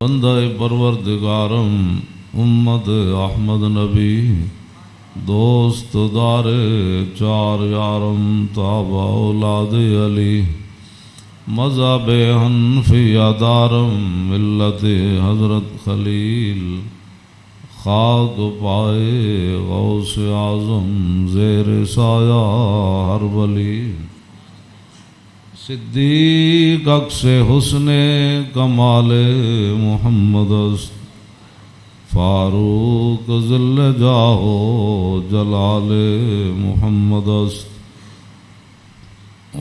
بندہ پروردگارم امت احمد نبی دوست دار چار یارم تابع اولاد علی مذہب حنفیہ دارم ملت حضرت خلیل خاک پائے غوث اعظم زیر سایہ ہر ولی صدیق عکس حسن کمال محمد است فاروق ذل جاہ جلال محمد است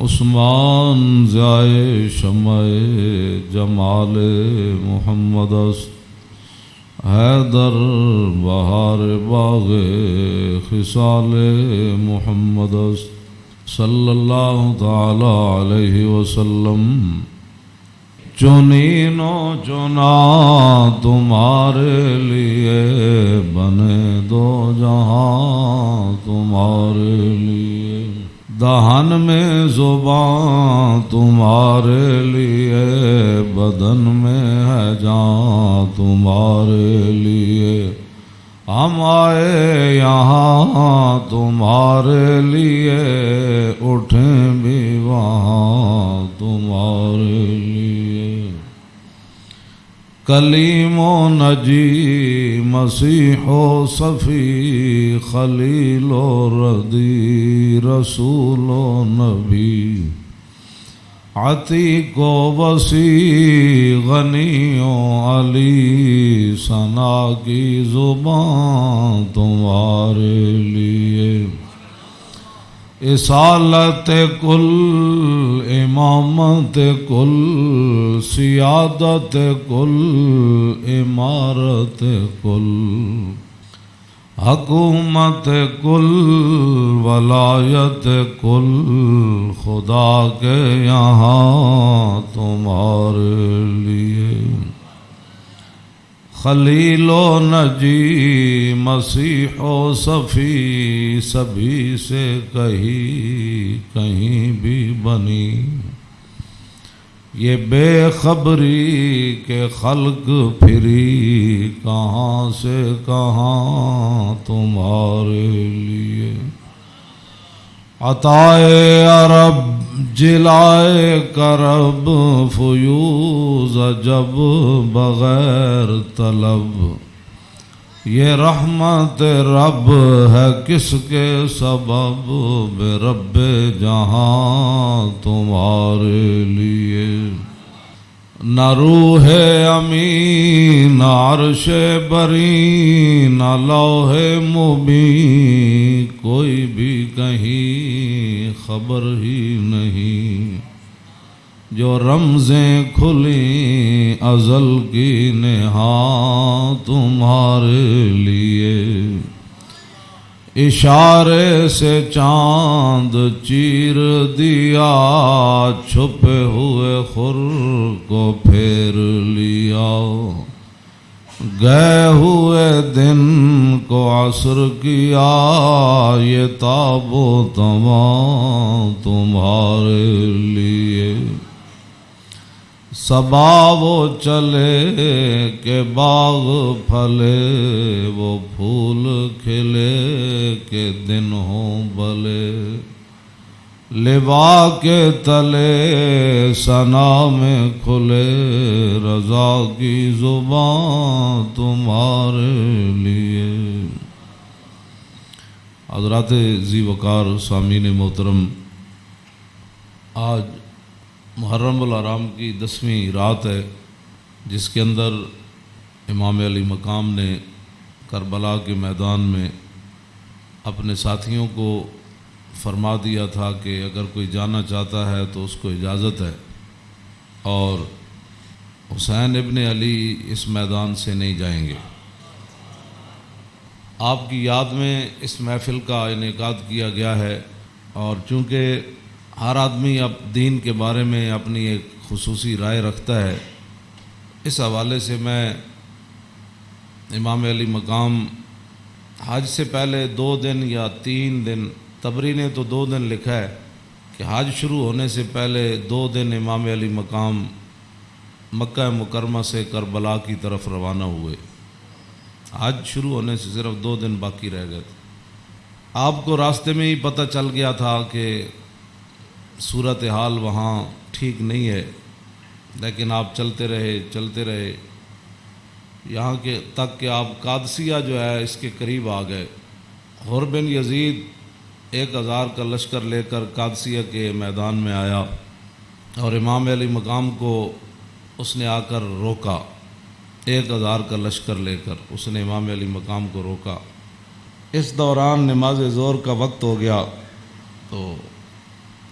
عثمان ضیائے شمع جمال محمد است حیدر بہار باغ خصال محمد است صلی اللہ تعالی علیہ وسلم چنین و چنا تمہارے لیے بنے دو جہاں تمہارے لیے دہن میں زبان تمہارے لیے بدن میں ہے جان تمہارے لیے ہم آئے یہاں تمہارے لیے اٹھیں بھی وہاں تمہارے لیے کلیم و نجی مسیح و صفی خلیل و ردی رسول و نبی عتیق و وسیع غنی و علی ثنا کی زبان تمہارے لیے اصالت کل امامت کل سیادت کل امارت کل حکومت کل ولایت کل خدا کے یہاں تمہارے لیے خلیل و نجی مسیح و صفی سبھی سے کہیں بھی بنی یہ بے خبری کے خلق پھری کہاں سے کہاں تمہارے لیے عطائے عرب جلائے کرب فیوز جب بغیر طلب یہ رحمت رب ہے کس کے سبب بے رب جہاں تمہارے لیے نہ روح امین نہ عرش بری نہ لوح مبین کوئی بھی کہیں خبر ہی نہیں جو رمزیں کھلیں ازل کی نہاں تمہارے لیے اشارے سے چاند چیر دیا چھپے ہوئے خور کو پھیر لیا گئے ہوئے دن کو عصر کیا یہ تاب و تمام تمہارے لیے صبا وہ چلے کہ باغ پھلے وہ پھول کھلے کہ دن ہوں بلے لبا کے تلے ثنا میں کھلے رضا کی زبان تمہارے لیے حضرات ذی وقار سامعین محترم آج محرم الحرام کی 10ویں رات ہے جس کے اندر امام علی مقام نے کربلا کے میدان میں اپنے ساتھیوں کو فرما دیا تھا کہ اگر کوئی جانا چاہتا ہے تو اس کو اجازت ہے اور حسین ابن علی اس میدان سے نہیں جائیں گے۔ آپ کی یاد میں اس محفل کا انعقاد کیا گیا ہے اور چونکہ ہر آدمی اب دین کے بارے میں اپنی ایک خصوصی رائے رکھتا ہے، اس حوالے سے میں امام علی مقام حج سے پہلے 2 دن یا 3 دن، طبری نے تو 2 دن لکھا ہے کہ حج شروع ہونے سے پہلے 2 دن امام علی مقام مکہ مکرمہ سے کربلا کی طرف روانہ ہوئے۔ حج شروع ہونے سے صرف 2 دن باقی رہ گئے تھے۔ آپ کو راستے میں ہی پتہ چل گیا تھا کہ صورتحال وہاں ٹھیک نہیں ہے، لیکن آپ چلتے رہے یہاں کے تک کہ آپ قادسیہ جو ہے اس کے قریب آ گئے۔ حر بن یزید 1000 کا لشکر لے کر قادسیہ کے میدان میں آیا اور امام علی مقام کو اس نے آ کر روکا۔ 1000 کا لشکر لے کر اس نے امام علی مقام کو روکا۔ اس دوران نماز ظہر کا وقت ہو گیا تو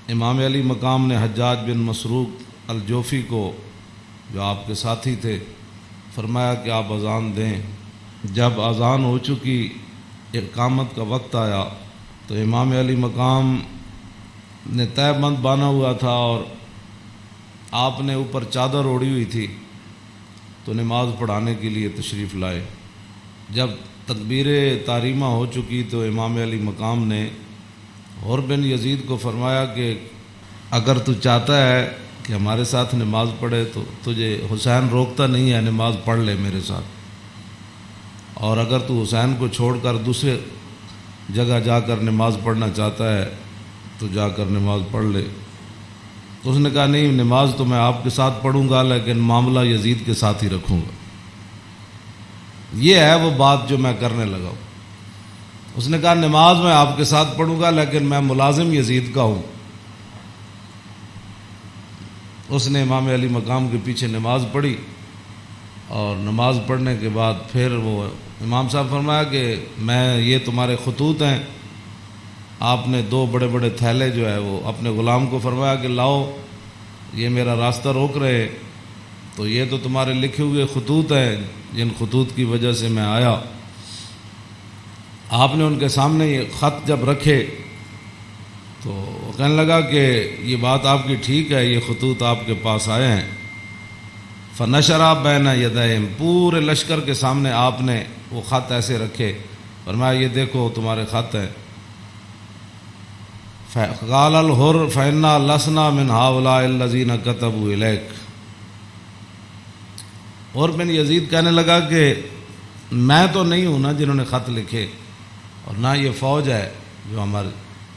امام علی مقام نے حجاج بن مسروق الجوفی کو، جو آپ کے ساتھی تھے، فرمایا کہ آپ اذان دیں۔ جب اذان ہو چکی، اقامت کا وقت آیا تو امام علی مقام نے تہہ بند باندھا ہوا تھا اور آپ نے اوپر چادر اوڑھی ہوئی تھی، تو نماز پڑھانے کے لیے تشریف لائے۔ جب تکبیر تحریمہ ہو چکی تو امام علی مقام نے حر بن یزید کو فرمایا کہ اگر تو چاہتا ہے کہ ہمارے ساتھ نماز پڑھے تو تجھے حسین روکتا نہیں ہے، نماز پڑھ لے میرے ساتھ، اور اگر تو حسین کو چھوڑ کر دوسرے جگہ جا کر نماز پڑھنا چاہتا ہے تو جا کر نماز پڑھ لے۔ تو اس نے کہا نہیں، نماز تو میں آپ کے ساتھ پڑھوں گا لیکن معاملہ یزید کے ساتھ ہی رکھوں گا۔ یہ ہے وہ بات جو میں کرنے لگا ہوں۔ اس نے کہا نماز میں آپ کے ساتھ پڑھوں گا لیکن میں ملازم یزید کا ہوں۔ اس نے امام علی مقام کے پیچھے نماز پڑھی، اور نماز پڑھنے کے بعد پھر وہ امام صاحب فرمایا کہ یہ تمہارے خطوط ہیں۔ آپ نے 2 بڑے بڑے تھیلے جو ہے وہ اپنے غلام کو فرمایا کہ لاؤ، یہ میرا راستہ روک رہے، تو یہ تو تمہارے لکھے ہوئے خطوط ہیں جن خطوط کی وجہ سے میں آیا۔ آپ نے ان کے سامنے یہ خط جب رکھے تو وہ کہنے لگا کہ یہ بات آپ کی ٹھیک ہے، یہ خطوط آپ کے پاس آئے ہیں۔ فنشرا بین یدیہم، پورے لشکر کے سامنے آپ نے وہ خط ایسے رکھے، فرمایا یہ دیکھو تمہارے خط ہیں۔ قال الحر فإنا لسنا من هؤلاء الذين كتبوا إليك، اور بن یزید کہنے لگا کہ میں تو نہیں ہوں نا جنہوں نے خط لکھے، اور نہ یہ فوج ہے جو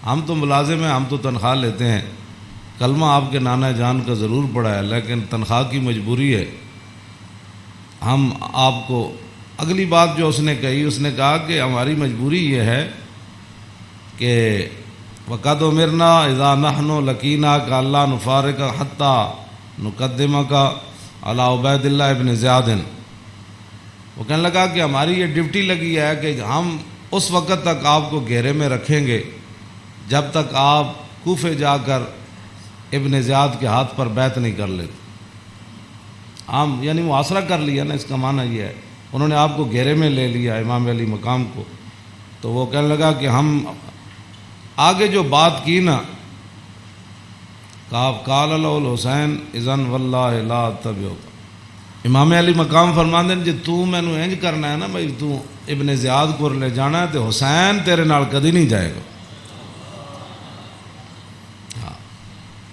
ہم تو ملازم ہیں، ہم تو تنخواہ لیتے ہیں، کلمہ آپ کے نانا جان کا ضرور پڑا ہے لیکن تنخواہ کی مجبوری ہے۔ ہم آپ کو اگلی بات جو اس نے کہی، اس نے کہا کہ ہماری مجبوری یہ ہے کہ وَقَدْ أُمِرْنَا إِذَا نَحْنُ لَقِينَاكَ أَلَّا نُفَارِقَ حَتَّى نُقَدِّمَكَ علی عبید اللہ ابن زیاد۔ وہ کہنے لگا کہ ہماری یہ ڈیوٹی لگی ہے کہ ہم اس وقت تک آپ کو گھیرے میں رکھیں گے جب تک آپ کوفے جا کر ابن زیاد کے ہاتھ پر بیعت نہیں کر لیتے۔ ہم یعنی محاصرہ کر لیا نا، اس کا معنی یہ ہے انہوں نے آپ کو گھیرے میں لے لیا امام علی مقام کو۔ تو وہ کہنے لگا کہ ہم آگے جو بات کی نا، قال له الحسین اذن واللہ لا اتبعک، امام علی مقام فرماندے نے جی تو مینوں انج کرنا ہے نا بھائی، تو ابن زیاد کو لے جانا ہے تو حسین تیرے نال کدی نہیں جائے گا۔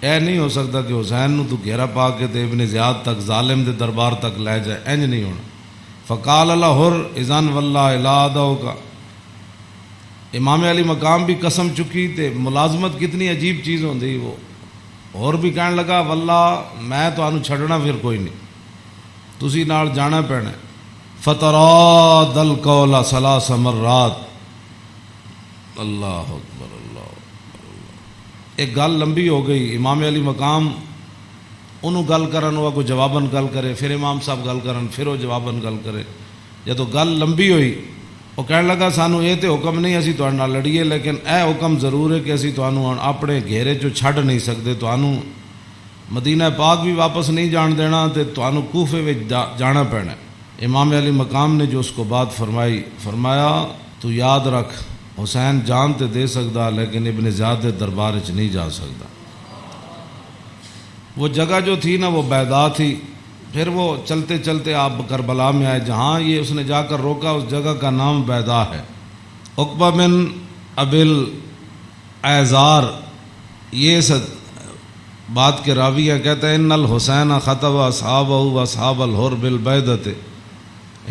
اے نہیں ہو سکتا کہ حسین نو تو گھیرا پا کے تے ابن زیاد تک ظالم دے دربار تک لے جائے، انج نہیں ہونا۔ فقال الحر اذن واللہ لا ادعوک، امام علی مقام بھی قسم چکی تے ملازمت کتنی عجیب چیز ہوندی، وہ اور بھی کہنے لگا واللہ میں تو آنو چھڑنا پھر کوئی نہیں، تسی نال جانا پینا۔ فتراد القول 3 مرات، اللہ اکبر اللہ اکبر۔ ایک گل لمبی ہو گئی، امام علی مقام انہوں گل کرن، وہ کو جواباً گل کرے، پھر امام صاحب گل کرن، پھر وہ جواباً گل کرے۔ جب گل لمبی ہوئی وہ کہنے لگا سانو یہ تو حکم نہیں اسی تہاڈے نال لڑیے، لیکن اے حکم ضرور ہے کہ اسی تانوں اپنے گھیرے چوں چھڈ نہیں سکتے، تانوں مدینہ پاک بھی واپس نہیں جان دینا تے تانوں کوفے وچ جانا پینا۔ امام علی مقام نے جو اس کو بات فرمائی، فرمایا تو یاد رکھ حسین جان تے دے سکدا لیکن ابن زیاد دے دربار وچ نہیں جا سکدا۔ وہ جگہ جو تھی نا وہ بیضا تھی۔ پھر وہ چلتے چلتے آپ کربلا میں آئے، جہاں یہ اس نے جا کر روکا اس جگہ کا نام بیضا ہے۔ عقبہ بن ابی الایزار یہ بات کے راوی ہیں، کہتے ہیں ان الحسین خطب اصحابہ و اصحاب الحر بالبیدۃ،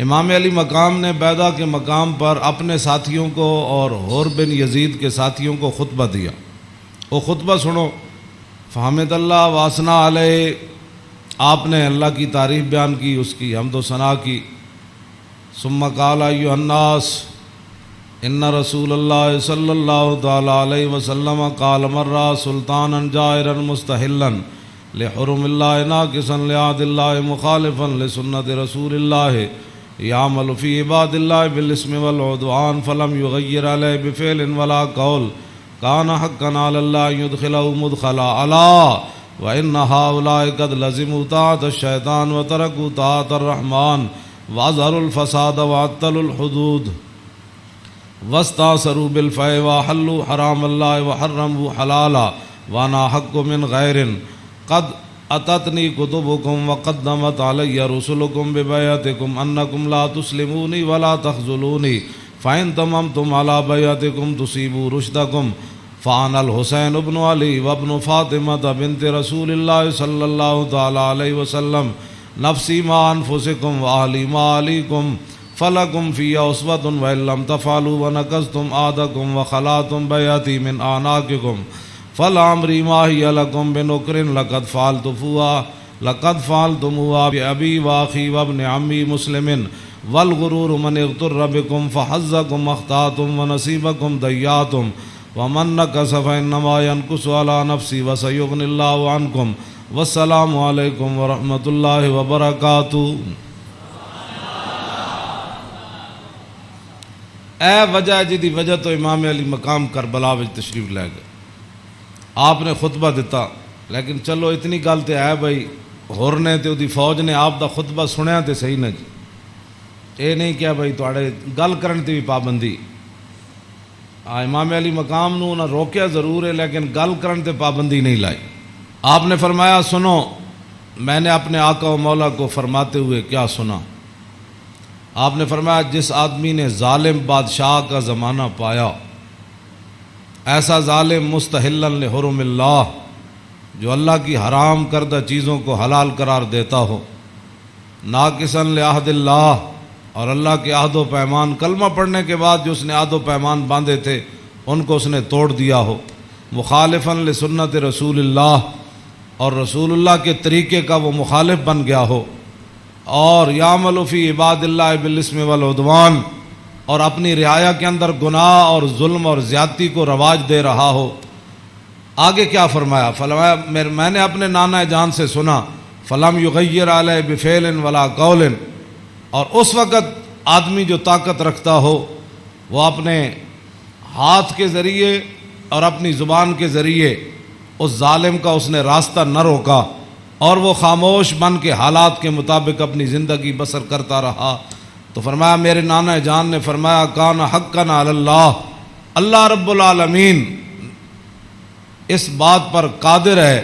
امام علی مقام نے بیدہ کے مقام پر اپنے ساتھیوں کو اور حر بن یزید کے ساتھیوں کو خطبہ دیا۔ وہ خطبہ سنو۔ فحمد اللہ واسنا علیہ، آپ نے اللہ کی تعریف بیان کی، اس کی حمد و ثنا کی۔ ثم قال ایھا الناس ان رسول اللہ صلی اللہ تعالی علیہ وسلم قال مرہ سلطانا جائرا مستحلا لحرم اللہ ناقصا لعہد اللہ مخالفا لسنت رسول اللہ یعمل فی عباد اللہ بالاسم والعدوان فلم یغیر علیہ بفعل ولا قول کان حقا علی اللہ یدخلہ مدخلا علا وان ہؤلاء قد لزموا طاعۃ الشیطان وترکوا طاعۃ الرحمن واظہروا الفساد وعطلوا الحدود واستاثروا بالفیء وحلوا حرام اللہ وحرموا حلالا وانا حق من غیر قد اتتنی کتبکم وقدمت علی رسلکم ببیعتکم انکم لا تسلمونی ولا تخذلونی فإن تممتم على بیعتکم تصیبوا رشدکم فانا الحسین ابن علی وابن فاطمہ بنت رسول اللہ صلی اللہ تعالی علیہ وسلم نفسی ما انفسکم واہلی ما علیکم فلکم فی اسوۃ وإن لم تفعلوا ونقضتم عہدکم وخلعتم بیعتی من اعناقکم فلعمری ما ہی لکم بنکر لقد فعلتموها بأبی واخی وابن عمی مسلم والغرور من اغتر بکم فحظکم اخطأتم ونصیبکم ضیعتم ومن نکث فإنما ينکث علی نفسی وسیغنی اللہ عنکم والسلام علیکم ورحمۃ اللہ وبرکاتہ۔ اے وجہ جی دی وجہ تو امام علی مقام کربلا وچ تشریف لے گئے، آپ نے خطبہ دیتا، لیکن چلو اتنی گل تے ہے بھائی ہور نے تے دی فوج نے آپ دا خطبہ سنیا تے صحیح نہ جی، اے نہیں کیا بھائی تواڈے گل کرن تے بھی پابندی۔ امام علی مقام نو نہ روکیا ضرور ہے، لیکن گل کرن تے پابندی نہیں لائی۔ آپ نے فرمایا سنو، میں نے اپنے آقا و مولا کو فرماتے ہوئے کیا سنا؟ آپ نے فرمایا جس آدمی نے ظالم بادشاہ کا زمانہ پایا، ایسا ظالم مستحلا لحرم اللہ، جو اللہ کی حرام کردہ چیزوں کو حلال قرار دیتا ہو، ناقصا لعہد اللہ، اور اللہ کے عہد و پیمان، کلمہ پڑھنے کے بعد جو اس نے عہد و پیمان باندھے تھے ان کو اس نے توڑ دیا ہو، مخالفا لسنت رسول اللہ، اور رسول اللہ کے طریقے کا وہ مخالف بن گیا ہو، اور یعمل فی عباد اللہ بالاسم والعدوان، اور اپنی رعایا کے اندر گناہ اور ظلم اور زیادتی کو رواج دے رہا ہو۔ آگے کیا فرمایا؟ فرمایا میں نے اپنے نانا جان سے سنا، فلم یغیر علیہ بفعل ولا قول، اور اس وقت آدمی جو طاقت رکھتا ہو وہ اپنے ہاتھ کے ذریعے اور اپنی زبان کے ذریعے اس ظالم کا اس نے راستہ نہ روکا، اور وہ خاموش بن کے حالات کے مطابق اپنی زندگی بسر کرتا رہا۔ تو فرمایا میرے نانا جان نے فرمایا کان حقا علی اللہ، اللہ رب العالمین اس بات پر قادر ہے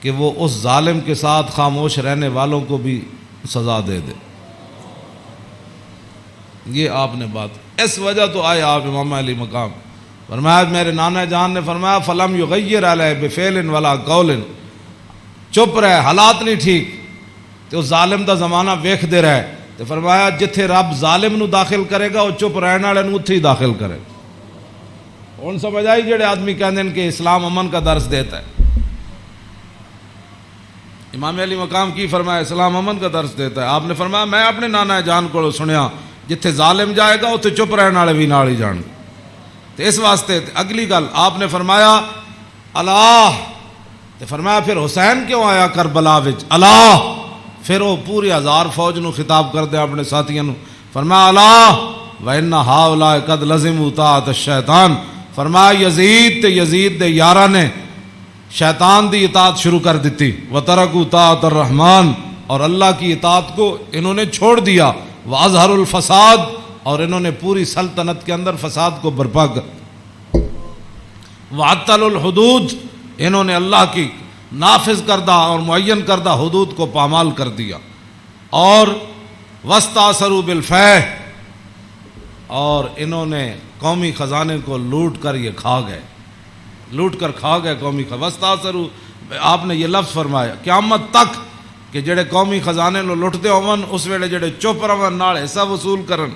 کہ وہ اس ظالم کے ساتھ خاموش رہنے والوں کو بھی سزا دے دے۔ یہ آپ نے بات، اس وجہ تو آئے آپ امام علی مقام۔ فرمایا میرے نانا جان نے فرمایا فلم یغیر علیہ بفعل ولا قول، چپ رہے، حالات نہیں ٹھیک تو اس ظالم دا زمانہ ویکھ دے رہے، تو فرمایا جتھے رب ظالم نو داخل کرے گا وہ چپ رہنے والے نو اتھے ہی داخل کرے گا۔ ہن سمجھ آئی جڑے آدمی کہندے ہیں کہ اسلام امن کا درس دیتا ہے، امام علی مقام کی فرمایا اسلام امن کا درس دیتا ہے۔ آپ نے فرمایا میں اپنے نانا جان کو سنیا جتھے ظالم جائے گا اتھے چپ رہنے والے بھی نال ہی جان۔ تو اس واسطے اگلی گل آپ نے فرمایا اللہ، تو فرمایا پھر حسین کیوں آیا کربلا وچ اللہ؟ پھر وہ پوری ہزار فوج نو خطاب کر دیا اپنے ساتھیوں نو، فرمایا اللہ وَإِنَّ هَؤُلَاءِ قَدْ لَزِمُوا طَاعَةَ الشَّيْطَانِ، فرمایا یزید تے یزید دے یاراں نے شیطان دی اطاعت شروع کر دیتی، وَتَرَكُوا طَاعَةَ الرَّحْمَانِ، اور اللہ کی اطاعت کو انہوں نے چھوڑ دیا، وَأَظْهَرُوا الْفَسَادَ، اور انہوں نے پوری سلطنت کے اندر فساد کو برپا کر، وَعَطَّلُوا الْحُدُودَ، انہوں نے اللہ کی نافذ کردہ اور معین کردہ حدود کو پامال کر دیا، اور وَاسْتَأْثَرُوا بِالْفَیْءِ، اور انہوں نے قومی خزانے کو لوٹ کر یہ کھا گئے، لوٹ کر کھا گئے قومی خزانے۔ وَاسْتَأْثَرُوا آپ نے یہ لفظ فرمایا قیامت تک کہ جڑے قومی خزانے لو لٹتے ہون اس ویلے جڑے چپ رہن نال حصہ وصول کرن،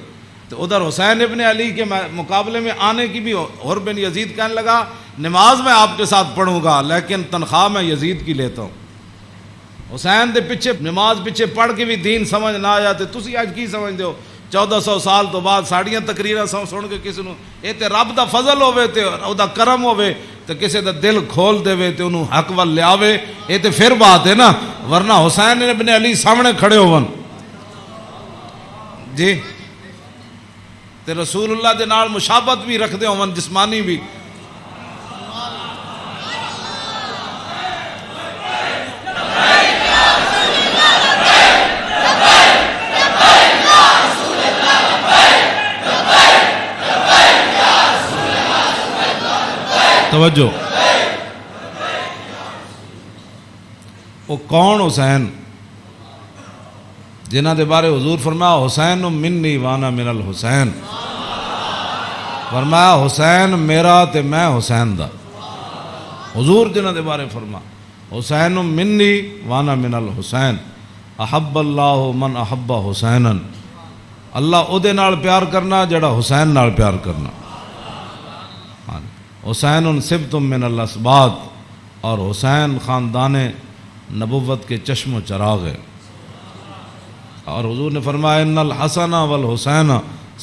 تو ادھر حسین ابن علی کے مقابلے میں آنے کی بھی اور بن یزید کہنے لگا نماز میں آپ کے ساتھ پڑھوں گا لیکن تنخواہ میں یزید کی لیتا ہوں۔ حسین دے پیچھے نماز پیچھے پڑھ کے بھی دین سمجھ نہ آیا تے تسی اج کی سمجھ دیو 1400 سال تو بعد ساڑیاں تقریراں سن کے کسی نو اے تے رب دا فضل ہوے تے او دا کرم ہوے تے کسی دا دل کھول دے تے انہوں حق ول لیاوے، اے تے پھر بات ہے نا، ورنہ حسین ابن علی سامنے کھڑے ہون جی تے رسول اللہ دے نال مشابہت بھی رکھ دے ہون جسمانی بھی۔ توجہ، وہ کون حسین جنہ دے بارے حضور فرمایا حسین منی وانا من الحسین، فرمایا حسین میرا تے میں حسین دا، حضور جنہ دے بارے فرما حسین منی وانا من الحسین، احب اللہ من احب حسینا، اللہ او دے نال پیار کرنا جڑا حسین نال پیار کرنا۔ حسین سبت من الاسباط، اور حسین خاندان نبوت کے چشم و چراغ ہے۔ اور حضور نے فرمایا ان الحسن والحسین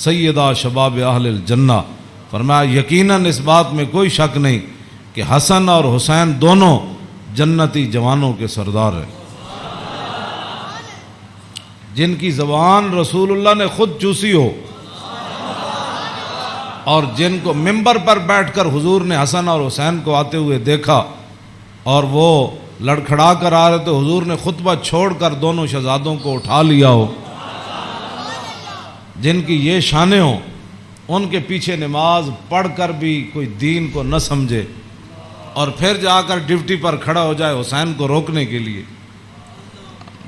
سیدا شباب اہل الجنہ، فرمایا یقیناً اس بات میں کوئی شک نہیں کہ حسن اور حسین دونوں جنتی جوانوں کے سردار ہیں، جن کی زبان رسول اللہ نے خود چوسی ہو، اور جن کو ممبر پر بیٹھ کر حضور نے حسن اور حسین کو آتے ہوئے دیکھا اور وہ لڑکھڑا کر آ رہے تو حضور نے خطبہ چھوڑ کر دونوں شہزادوں کو اٹھا لیا ہو، جن کی یہ شانیں ہوں، ان کے پیچھے نماز پڑھ کر بھی کوئی دین کو نہ سمجھے اور پھر جا کر ڈیوٹی پر کھڑا ہو جائے حسین کو روکنے کے لیے۔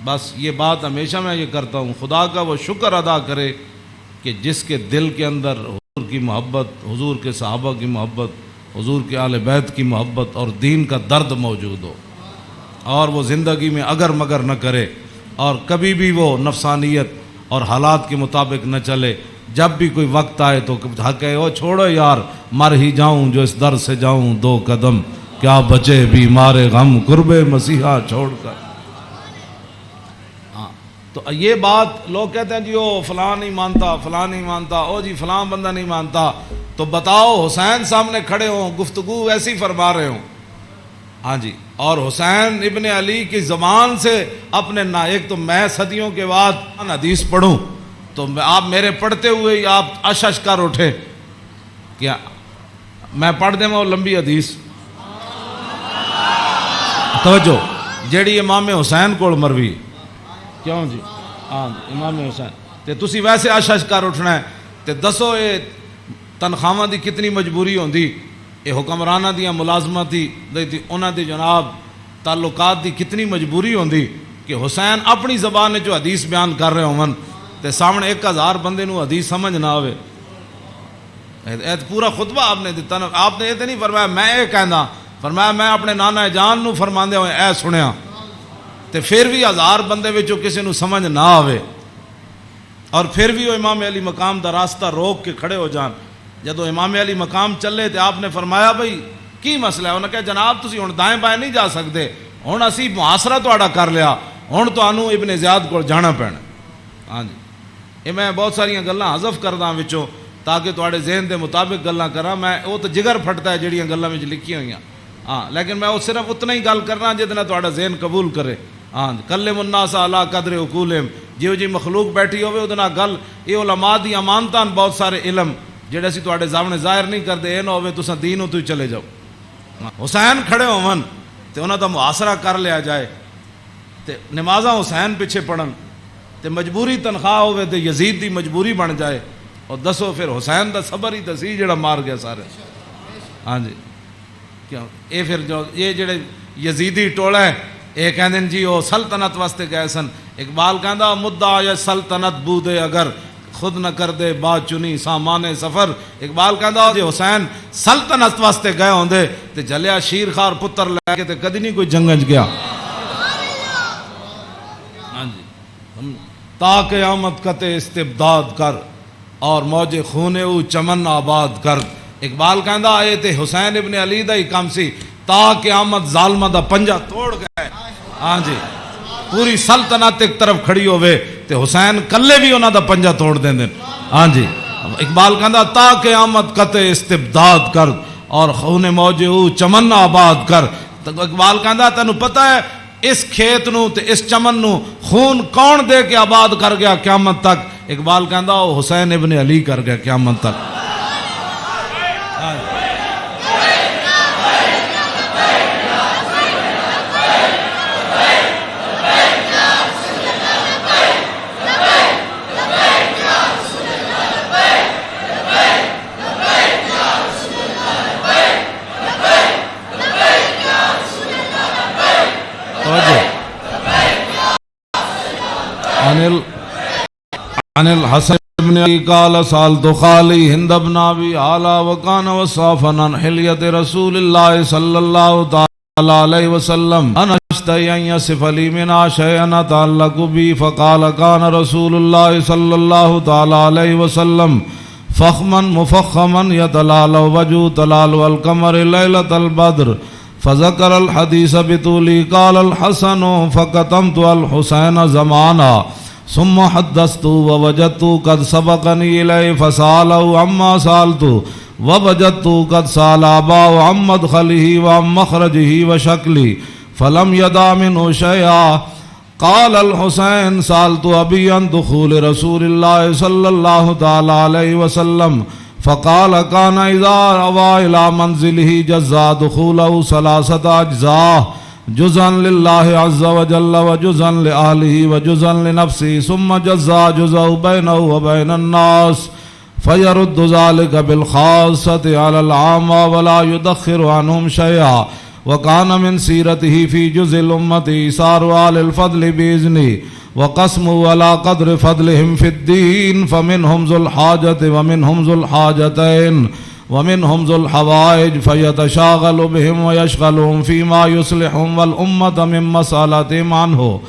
بس یہ بات ہمیشہ میں یہ کرتا ہوں، خدا کا وہ شکر ادا کرے کہ جس کے دل کے اندر حضور کی محبت، حضور کے صحابہ کی محبت، حضور کے اہل بیت کی محبت اور دین کا درد موجود ہو، اور وہ زندگی میں اگر مگر نہ کرے اور کبھی بھی وہ نفسانیت اور حالات کے مطابق نہ چلے، جب بھی کوئی وقت آئے تو کہے او چھوڑو یار مر ہی جاؤں جو اس در سے جاؤں دو قدم، کیا بچے بیمار غم قرب مسیحا چھوڑ کر۔ تو یہ بات لوگ کہتے ہیں جی او فلاں نہیں مانتا، فلاں نہیں مانتا، او جی فلاں بندہ نہیں مانتا، تو بتاؤ حسین سامنے کھڑے ہوں گفتگو ایسی فرما رہے ہوں، ہاں جی، اور حسین ابن علی کی زبان سے اپنے ایک تو میں صدیوں کے بعد حدیث پڑھوں تو آپ میرے پڑھتے ہوئے ہی آپ اشش کر اٹھے، کیا میں پڑھ دیں وہ لمبی حدیث، توجہ جیڑی امام حسین کو مروی، کیوں جی ہاں امام حسین تے تسی ویسے اشش کر اٹھنا ہے تے دسو یہ تنخواہاں دی کتنی مجبوری ہوندی، یہ حکمرانہ دیا ملازمت دی انہاں دی جناب تعلقات دی کتنی مجبوری ہوندی کہ حسین اپنی زبان جو حدیث بیان کر رہے ہوں تے سامنے 1000 بندے نو حدیث سمجھ نہ آوے۔ پورا خطبہ آپ نے دیتا نا، آپ نے یہ تو نہیں فرمایا میں یہ کہنا، فرمایا میں اپنے نانا جان نو فرماندے ہوئے اے سنیا، تے پھر بھی 1000 بندے وچوں کسی نو سمجھ نہ آوے اور پھر بھی وہ امام علی مقام دا راستہ روک کے کھڑے ہو جان۔ جدو امام علی مقام چلے تے آپ نے فرمایا بھئی کی مسئلہ ہے؟ انہوں نے کہا جناب تسی ہن دائیں بائیں نہیں جا سکتے، ہن اسی محاصرہ تہاڈا کر لیا، ہن تانوں ابن زیاد کول جانا پینا۔ ہاں جی، یہ میں بہت ساری گلاں حذف کردا وچوں تاکہ تہاڈے ذہن دے مطابق گلاں کراں، میں وہ تو جگر پھٹتا ہے جڑیاں گلاں وچ لکھی ہوئیاں، ہاں لیکن میں وہ صرف اتنا ہی گل کرنا جہدے نال تہاڈا ذہن قبول کرے۔ ہاں کلم الناس علی قدر عقولہم، جیو جی مخلوق بیٹھی ہوئے وہ نال گل، یہ علماء دی امانتاں بہت سارے علم جڑے اسی تہاڈے سامنے ظاہر نہیں کرتے، اے نہ ہوے تساں دینوں تو ہی چلے جاؤ۔ حسین کھڑے ہون تے انہاں دا محاصرہ کر لیا جائے تے نمازاں حسین پیچھے پڑھن تے مجبوری تنخواہ ہوے تے یزید دی مجبوری بن جائے، اور دسو پھر حسین دا صبر ہی تے سی جڑا مار گیا سارے۔ ہاں جی کیوں اے پھر جو یہ جڑے یزیدی ٹولا ہے یہ کہندے جی وہ سلطنت واسطے گئے سن، اقبال کہندا مدعا یا سلطنت بودے اگر خود نہ کر دے با چنی سامان سفر. اقبال کہندا جے حسین سلطنت واسطے گئے ہوندے تے جلیا شیر خار پتر لے کے تے کدی نہیں کوئی جنگج گیا. ہاں جی تا قیامت قطع استبداد کر اور موج خون او چمن آباد کر. اقبال کہندا اے تے حسین ابن علی دا ہی کام سی تا قیامت ظالمہ دا پنجا توڑ گئے. ہاں جی پوری سلطنت ایک طرف کھڑی ہوئے تے حسین کلے بھی انہاں دا پنجا توڑ دیں دیں. ہاں جی اقبال کہندا تا قیامت قطع استبداد کر اور خون موج او چمن آباد کر. اقبال کہندا تینوں پتہ ہے اس کھیت نو تے اس چمن نو خون کون دے کے آباد کر گیا قیامت تک؟ اقبال کہندا وہ حسین ابن علی کر گیا قیامت تک. عن الحسن بن علی قال سألت خالی ہند بن ابی اعلی وکان وصافا عن حلیۃ رسول اللہ صلی اللہ تعالی علیہ وسلم انا اشتہی ان یصف لی منها شیئا یتعلق بی فقال کان رسول اللہ صلی اللہ تعالی علیہ وسلم فخما مفخما یتلال وجهه تلال القمر لیلۃ البدر فذكر الحديث بطولی. قال الحسن فكتمت الحسین زمانا ثم حدثت ووجدت قد سبقني إليه فسأله عما سألت ووجدت قد سأل أباه عن مدخله وعن مخرجه وشكله فلم يدع منه شيئا. قال الحسين سألت أبي عن دخول رسول الله صلى الله تعالى عليه وسلم فقال كان إذا أوى إلى منزله جزا دخوله 3 أجزاء جزءا لله عز وجل وجزءا لأهله وجزءا لنفسه ثم جزا جزءه بينه وبين الناس فيرد ذلك بالخاصة على العامة ولا يدخر عنهم شيئا. وكان من سيرته في جزء الأمة إيثار آل الفضل بإذنه وقسموا على قدر فضلهم في الدين فمنهم ذو الحاجة ومنهم ذو الحاجتين ومنهم ذو الحوائج فيتشاغل بهم ويشغلهم فيما يصلحهم والأمة من مسألتهم عنه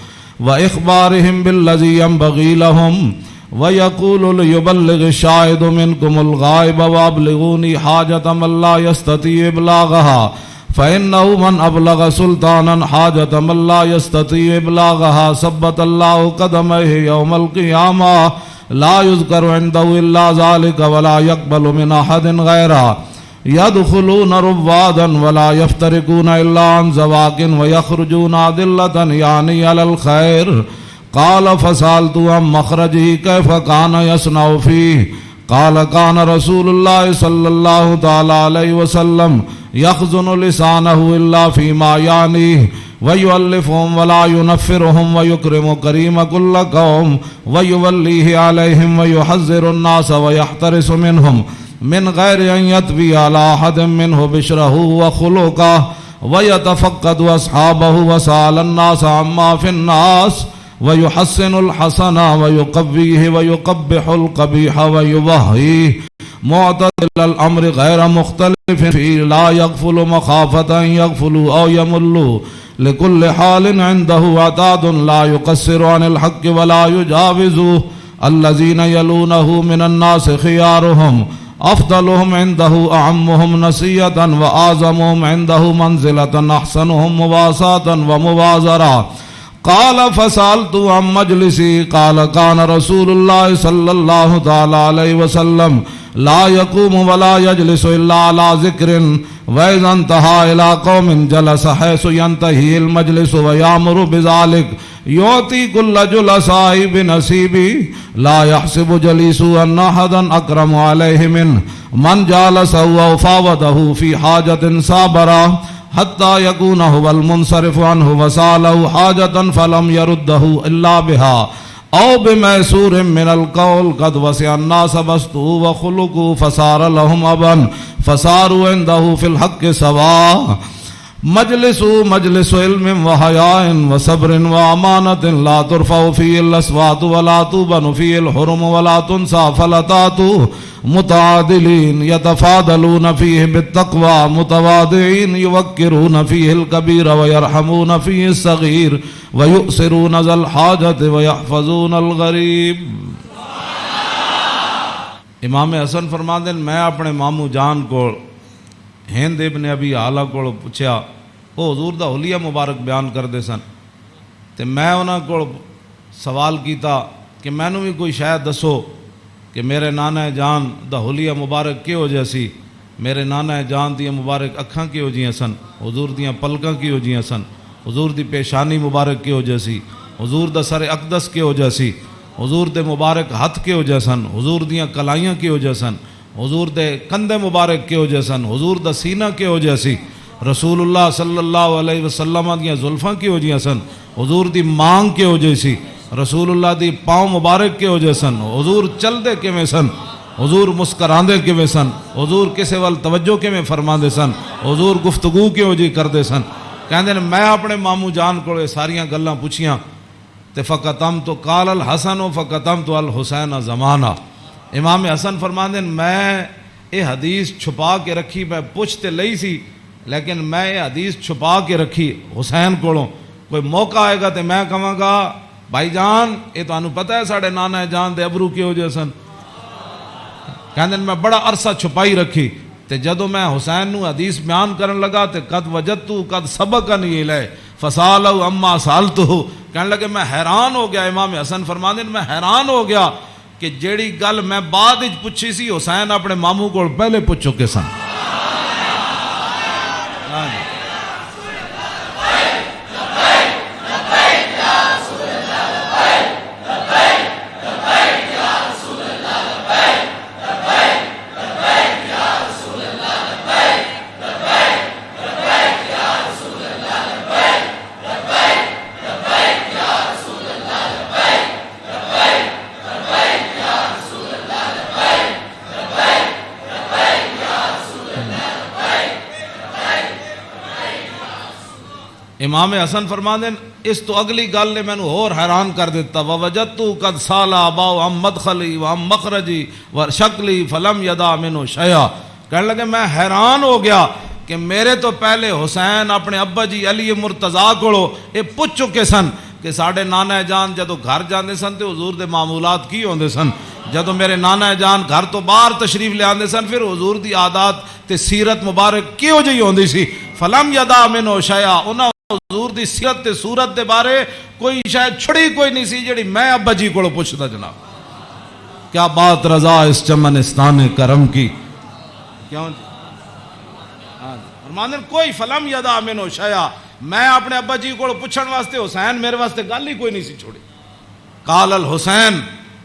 وإخبارهم بالذي ينبغي لهم ويقول ليبلغ الشاهد منكم الغائب وأبلغوني حاجة من لا يستطيع إبلاغها فإنه من أبلغ سلطانا حاجة من لا يستطيع إبلاغها ثبت الله قدميه يوم القيامة لا يذكر عنده إلا ذلك ولا يقبل من أحد غيره يدخلون روادا ولا يفترقون إلا عن زواق ويخرجون أدلة يعني على الخير. قال فسألت عن مخرجه كيف كان يصنع فيه؟ قال كان رسول الله صلى الله تعالى عليه وسلم يخزن لسانه إلا فيما يعنيه ويؤلفهم ولا ينفرهم ويكرم كريم كل قوم ويوليه عليهم ويحذر الناس ويحترس منهم من غير أن يطوي على أحد منه بشره وخلقه ويتفقد أصحابه وسأل الناس عما في الناس ويحسن الحسن ويقويه ويقبح القبيح ويبهيه معتدل الأمر غير مختلف فيه لا يغفل مخافة أن يغفلوا أو يملوا لكل حال عنده عتاد لا يقصر عن الحق ولا يجاوزه الذين يلونه من الناس خيارهم أفضلهم عنده أعمهم نسية وأعظمهم عنده منزلة أحسنهم مواساة ومبازرة. قال فسألت عن مجلسي قال كان رسول الله صلى الله تعالى عليه وسلم لا يقوم ولا يجلس إلا على ذكر وإذا انتهى إلى قوم جلس حيث ينتهي المجلس ويأمر بذلك يعطي كل جلساء بنصيبه لا يحسب جليسه أن أحدا أكرم عليه منه من جالسه وفاوضه في حاجة صابرة حتى يكون هو المنصرف عنه وسأله حاجة فلم يرده إلا بها أو بميسور من القول قد وسع الناس بسطه وخلقه فصار لهم أبا فصاروا عنده في الحق سواء مجلس علم وحیاء وصبر وامانت لا ترفع فيه الاصوات ولا تبن فيه الحرم ولا تنسى فلتات متعادلين يتفاضلون فيه بالتقوى متواضعين يوقرون فيه الكبير ويرحمون فيه الصغير ويؤثرون ذا الحاجة ويحفظون الغریب۔ امام حسن فرماندے میں اپنے ماموں جان کو ہند ابن ابی حالہ کو پوچھا، وہ حضور دا حلیہ مبارک بیان کردے سن، تے میں انہاں کو سوال کیتا کہ مینوں بھی کوئی شاید دسو کہ میرے نانا جان دا حلیہ مبارک کیہو جہا سی، میرے نانا جان دیاں مبارک اکھاں کیہو جیاں سن، حضور دیاں پلکاں کیہو جیاں سن، حضور دی پیشانی مبارک کیہو جہا سی، حضور دا سر اقدس کیہو جہا سی، حضور دے مبارک ہتھ کیہو جہا سن، حضور دیاں کلائیاں کیہو جہا سن، حضور دے کندھے مبارک کیہو جہا سن، حضور دا سینہ کیہو جہا سی، رسول اللہ صلی اللہ علیہ وسلم دیاں زلفاں کیہو جہاں سن، حضور دی مانگ کیہو جہی سی، رسول اللہ دی پاؤں مبارک کیہو جہے سن، حضور چل دے کیویں سن، حضور مسکراندے کیویں سن، حضور کسے وال توجہ کیویں فرماندے سن، حضور گفتگو کیہو جی کردے سن۔ کہندے نے میں اپنے ماموں جان کو ساریاں گلاں پوچھیاں تے فقطمت قال الحسن فقطمت الحسین زمانہ۔ امام حسن فرماندے میں یہ حدیث چھپا کے رکھی، میں پوچھ تے لئی سی لیکن میں یہ حدیث چھپا کے رکھی حسین کولوں، کوئی موقع آئے گا تے میں کہاں گا بھائی جان یہ تانوں پتہ ہے ساڑھے نانا جان دے ابرو کیہو جہے سن، کہندے میں بڑا عرصہ چھپائی رکھی، تے جدوں میں حسین نو حدیث بیان کرن لگا تے قد وجدتو قد سبقنی الیہ فسالو اما سالتو، کہنے لگے میں حیران ہو گیا، امام حسن فرماندے میں حیران ہو گیا کہ جیڑی گل میں بعد وچ پوچھی سی حسین اپنے ماموں کو پہلے پوچھ چکے سن۔ امام حسن فرماندے اس تو اگلی گل نے مینوں اور حیران کر دیتا، ووجدتو قد سالا اباؤ ام مدخلی و ام مخرجی و شکلی فلم یدا منو شیئا، کہنے لگے میں حیران ہو گیا کہ میرے تو پہلے حسین اپنے ابا جی علی مرتضیٰ کو یہ پوچھ چکے سن کہ ساڑھے نانا جان جدو گھر جاندے سن تے حضور دے معمولات کی ہوندے سن، جدو میرے نانا جان گھر تو باہر تشریف لے آندے سن پھر حضور دی عادات تے سیرت مبارک کیوں جی ہوندی سی، فلم یدا منو شیئا، انہاں حضور دی سیرت تے صورت دے بارے کوئی شاید چھڑی کوئی نہیں سی جڑی میں ابا جی کو پوچھتا جناب۔ کیا بات رضا اس چمنستان کرم کی، کیوں جی فرماندے کوئی فلم یدا منو شیئا، میں اپنے ابا جی کو پوچھن واسطے حسین میرے واسطے گل ہی کوئی نہیں سی چھوڑی۔ قال الحسین،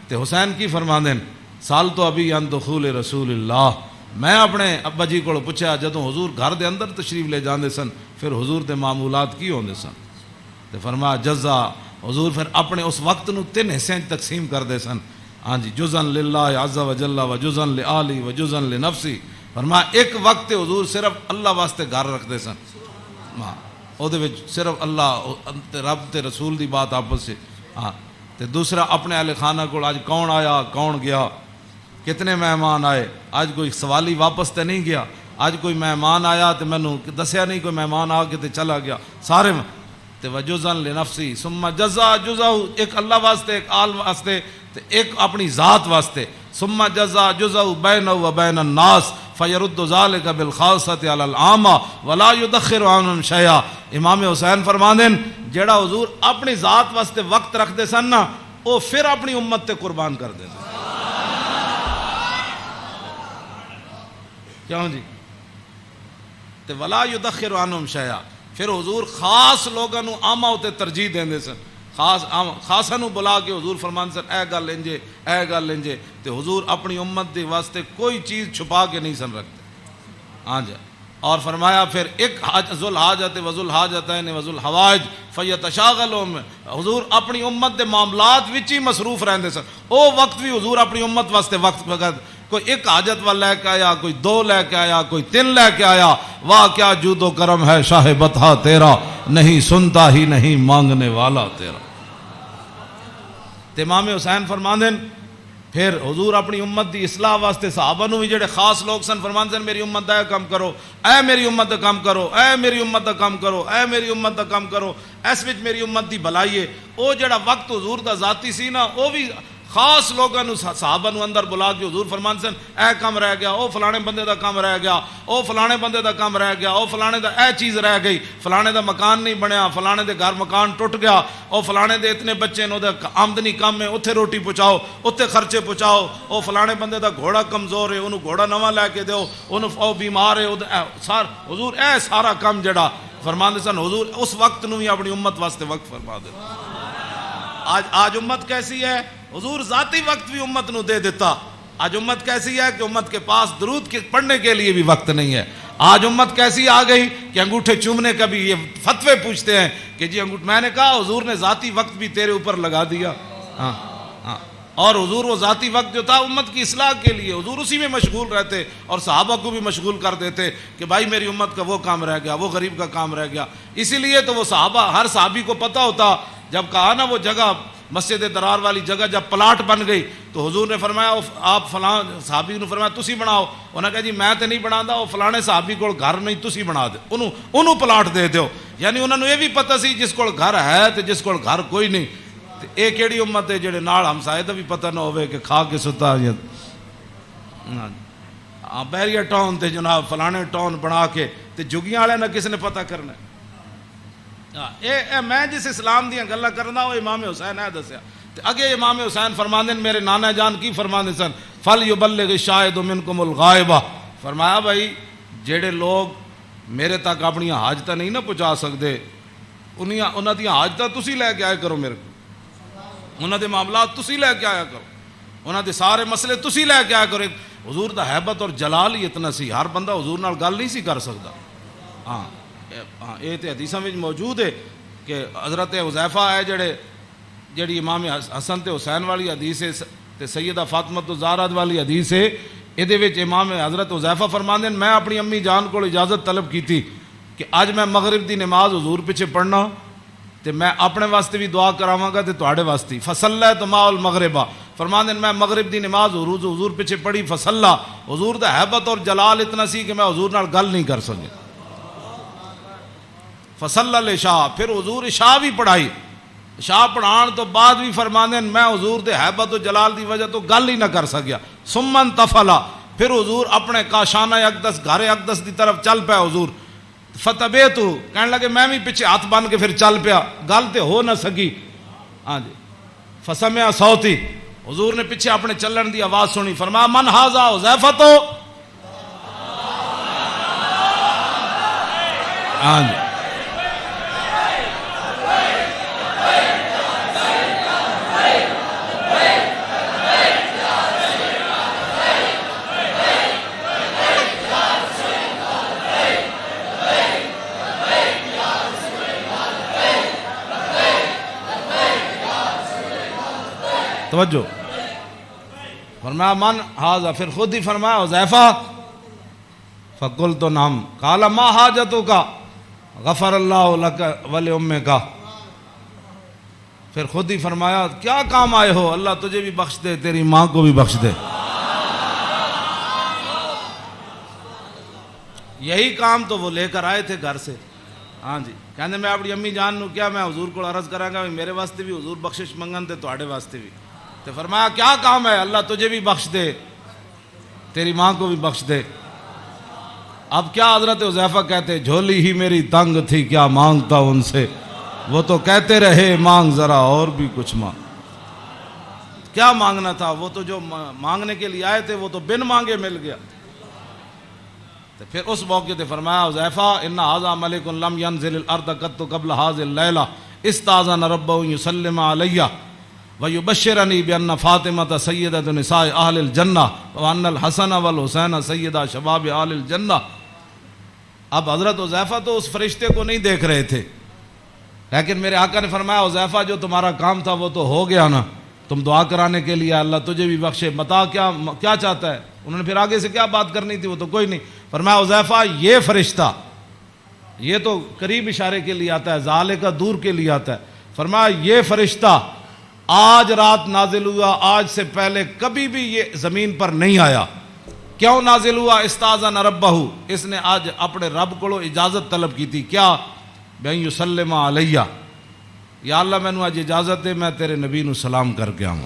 تے حسین کی فرماندے سال تو ابھی ان دخول رسول اللہ، میں اپنے ابا جی کو پوچھا جدوں حضور گھر دے اندر تشریف لے جاندے سن پھر حضور دے معمولات کی ہوندے سن، تے فرمایا جزا، حضور پھر اپنے اس وقت نو 3 حصے تقسیم کر دے سن، ہاں جی جزن للہ عز و جل و جزن لآلی و جزن لنفسی، فرمایا ایک وقت حضور صرف اللہ واسطے گھر رکھ دے سن، او دے وچ صرف اللہ رب تے رسول دی بات آپس سے، ہاں تے دوسرا اپنے اہل خانہ کو آج کون آیا کون گیا، کتنے مہمان آئے، آج کوئی سوالی واپس تے نہیں گیا، آج کوئی مہمان آیا تو مینوں دسیا نہیں، کوئی مہمان آ کے تے چلا گیا، سارے تے وجزن لنفسی ثم جزا جزاؤ، ایک اللہ واسطے ایک آل واسطے تے ایک اپنی ذات واسطے، ثم جزا جزاؤ بینہ و بین الناس فیرد ذالک بالخاصۃ علی العامہ ولا یدخر عنہم شیئا۔ امام حسین فرماندے جیڑا حضور اپنی ذات واسطے وقت رکھ دے سن نا وہ پھر اپنی امت تے قربان کر دے سن، کیوں جی تے ولا یدخر عنہم شیئا، پھر حضور خاص لوگاں نو عامہ تے ترجیح دیندے سن، خاصاں نو بلا کے حضور فرمان سن اے گل انجے اے گل انجے، تے حضور اپنی امت دے واسطے کوئی چیز چھپا کے نہیں سن رکھتے، ہاں جی، اور فرمایا پھر ایک ذو الحاجت و ذو الحاجتین و ذو الحوائج فیتشاغلون، حضور اپنی امت دے معاملات وچ ہی مصروف رہندے سن، او وقت بھی حضور اپنی امت واسطے وقت کوئی ایک حاجت والا لے کے آیا، کوئی دو لے کے آیا، کوئی تین لے کے آیا، واہ کیا جود و کرم ہے شاہ بطحا تیرا، نہیں سنتا ہی نہیں مانگنے والا تیرا۔ تے امام حسین فرماندے پھر حضور اپنی امت دی اصلاح واسطے صحابہ نو بھی جڑے خاص لوگ سن فرماندے میری امت دا کام کرو، اے میری امت دا کام کرو، اے میری امت دا کام کرو، اے میری امت دا کام کرو، اس وچ میری امت دی بھلائی ہے۔ او جڑا وقت حضور دا ذاتی سی نا، او بھی خاص لوگوں نو صحابہ نو اندر بلا کے حضور فرماندے سن اے کام رہ گیا، او فلانے بندے دا کام رہ گیا، او فلانے بندے دا کام رہ گیا، او فلانے دا اے چیز رہ گئی، فلانے دا مکان نہیں بنیا، فلانے دے گھر مکان ٹوٹ گیا، او فلانے دے اتنے بچے نے، دا آمدنی کم ہے، اتھے روٹی پہنچاؤ، اتھے خرچے پہنچاؤ، او فلانے بندے دا گھوڑا کمزور ہے، انہوں گھوڑا نواں لے کے دیو، انہوں او بیمار ہے، حضور اے سارا کام جڑا فرماندے سن حضور اس وقت نو ہی اپنی امت واسطے وقت فرما دے۔ آج امت کیسی ہے؟ حضور ذاتی وقت بھی امت نو دے دیتا۔ آج امت کیسی ہے کہ امت کے پاس درود پڑھنے کے لیے بھی وقت نہیں ہے۔ آج امت کیسی آ گئی کہ انگوٹھے چومنے کا بھی یہ فتوے پوچھتے ہیں کہ جی میں نے کہا حضور نے ذاتی وقت بھی تیرے اوپر لگا دیا۔ اور حضور وہ ذاتی وقت جو تھا امت کی اصلاح کے لیے، حضور اسی میں مشغول رہتے اور صحابہ کو بھی مشغول کر دیتے کہ بھائی میری امت کا وہ کام رہ گیا، وہ غریب کا کام رہ گیا۔ اسی لیے تو وہ صحابہ، ہر صحابی کو پتہ ہوتا، جب کہا نا وہ جگہ مسجد درار والی جگہ جب پلاٹ بن گئی تو حضور نے فرمایا آپ فلاں صحابی نے فرمایا تسی بناؤ، انہوں نے کہا جی میں تو نہیں بنا، وہ فلانے صحابی کو گھر نہیں تسی بنا دے، انہوں پلاٹ دے دیو۔ یعنی انہوں نے یہ بھی پتہ سی جس کو گھر ہے تو جس کو گھر کوئی نہیں، یہ کیڑی امت ہے جڑے نال ہمسائے دا بھی پتہ نہ ہوئے کہ کھا کے ستا بیریا ٹاؤن تے جناب فلانے ٹاؤن بنا کے تے جگیاں والے نہ کس نے پتہ کرنا۔ میں جس اسلام دیاں گلاں کرنا وہ امام حسین ہے دسیا۔ اگے امام حسین فرماندے میرے نانا جان کی فرماندے سن فَلْيُبَلِّغِ الشَّاهِدُ مِنْكُمُ الْغَائِبَ، فرمایا بھائی جڑے لوگ میرے تک اپنی حاجتاں نہیں نہ پہنچا سکتے انہاں دی حاجتاں تسی لے کے آئے کرو، میرے کو انہاں دے معاملات تسی لے کے آیا کرو، انہاں دے سارے مسئلے تسی لے کے آیا کرو۔ حضور دا حیبت اور جلال ہی اتنا سی، ہر بندہ حضور نال گل نہیں سی کر سکتا۔ ہاں یہ تو حدیثاں میں موجود ہے کہ حضرت حذیفہ ہے جڑی امام حسن تے حسین والی حدیث ہے تے سیدہ فاطمہ الزہرا والی حدیث ہے، یہ وچ امام حضرت حذیفہ فرماندے ہیں میں اپنی امی جان کو اجازت طلب کی تھی کہ اج میں مغرب دی نماز حضور پیچھے پڑھنا تے میں اپنے واسطے بھی دعا کراواں گا تے تواڈے واسطے، فصلیت مع المغربہ، فرماندے ہیں میں مغرب دی نماز حضور پیچھے پڑھی، فصلا، حضور دا حیبت اور جلال اتنا سی کہ میں حضور نال گل نہیں کر سکے، فصلی العشاء، پھر حضور عشاء بھی پڑھائی، عشاء پڑھان تو بعد بھی فرماندے ہیں میں حضور دے حیبت و جلال دی وجہ تو گل ہی نہ کر سکیا، ثم انتفلا، پھر حضور اپنے کاشانہ اقدس گھر اقدس دی طرف چل پیا حضور، فتبیتو کہنے لگے میں بھی پیچھے ہاتھ بن کے پھر چل پیا، گل تے ہو نہ سکی، ہاں جی، فسمع صوتی، حضور نے پیچھے اپنے چلن دی آواز سنی، فرمایا من ھذا حذیفہ تو، ہاں جی توجہ، فرمایا من ھذا، پھر خود ہی فرمایا حذیفہ، فقلت نعم، قال ما حاجتک، غفر اللہ لک ولأمک، پھر خود ہی فرمایا کیا کام آئے ہو، اللہ تجھے بھی بخش دے تیری ماں کو بھی بخش دے۔ یہی کام تو وہ لے کر آئے تھے گھر سے، ہاں جی، کہنے میں اپنی امی جان نو کیا میں حضور کو عرض کراں گا میرے واسطے بھی حضور بخشش منگن تے تواڈے واسطے بھی، تو فرمایا کیا کام ہے، اللہ تجھے بھی بخش دے تیری ماں کو بھی بخش دے۔ اب کیا حضرت حذیفہ کہتے جھولی ہی میری تنگ تھی کیا مانگتا ان سے، وہ تو کہتے رہے مانگ ذرا اور بھی کچھ مانگ، کیا مانگنا تھا، وہ تو جو مانگنے کے لیے آئے تھے وہ تو بن مانگے مل گیا۔ تو پھر اس موقع تے فرمایا حذیفہ ان ھذا ملک لم ينزل الارض قط قبل هذه الليله استاذن ربه يسلم علي ويبشرني بان فاطمه سيده نساء اهل الجنه وان الحسن والحسين سيدا شباب اهل الجنه۔ اب حضرت حذیفہ تو اس فرشتے کو نہیں دیکھ رہے تھے، لیکن میرے آقا نے فرمایا حذیفہ جو تمہارا کام تھا وہ تو ہو گیا نا، تم دعا کرانے کے لیے اللہ تجھے بھی بخشے، بتا کیا چاہتا ہے، انہوں نے پھر آگے سے کیا بات کرنی تھی، وہ تو کوئی نہیں. فرمایا حذیفہ یہ فرشتہ، یہ تو قریب اشارے کے لیے آتا ہے، ذالک کا دور کے لیے آتا ہے. فرمایا یہ فرشتہ آج رات نازل ہوا، آج سے پہلے کبھی بھی یہ زمین پر نہیں آیا. کیوں نازل ہوا؟ استاذن ربہ، اس نے آج اپنے رب کو اجازت طلب کی تھی. کیا؟ بین یسلم علیہ، یا اللہ میں نے آج اجازت دے میں تیرے نبی نو سلام کر کے آؤں.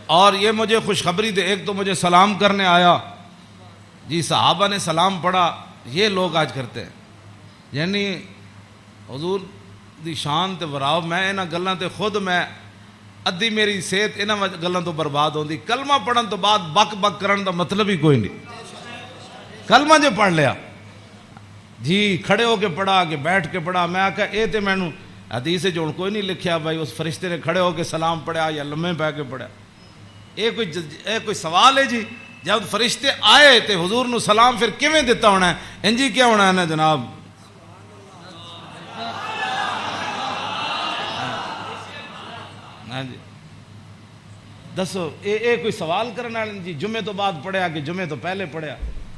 اور یہ مجھے خوشخبری دے، ایک تو مجھے سلام کرنے آیا جی، صحابہ نے سلام پڑھا. یہ لوگ آج کرتے ہیں، یعنی حضور دی شان تے وراو، میں انہاں گلاں تے خود میں ادھی میری صحت انہاں گلاں تو برباد ہوندی. کلمہ پڑھن تو بعد بک بک کرن دا مطلب ہی کوئی نہیں. کلمہ جو پڑھ لیا جی، کھڑے ہو کے پڑھا کہ بیٹھ کے پڑھا، میں آکھا اے تے مینوں حدیث وچ ہن کوئی نہیں لکھیا بھائی اس فرشتے نے کھڑے ہو کے سلام پڑھا یا لمے پہ کے پڑھا. یہ کوئی سوال ہے جی؟ جب فرشتے آئے تے حضور نو سلام پھر کیویں دیتا ہونا ہے؟ انجی کیا ہونا ہے نا جناب؟ ہاں جی دسو، اے کوئی سوال کرنے والے جی جمعے تو بعد پڑھیا کہ جمعے تو پہلے پڑھیا؟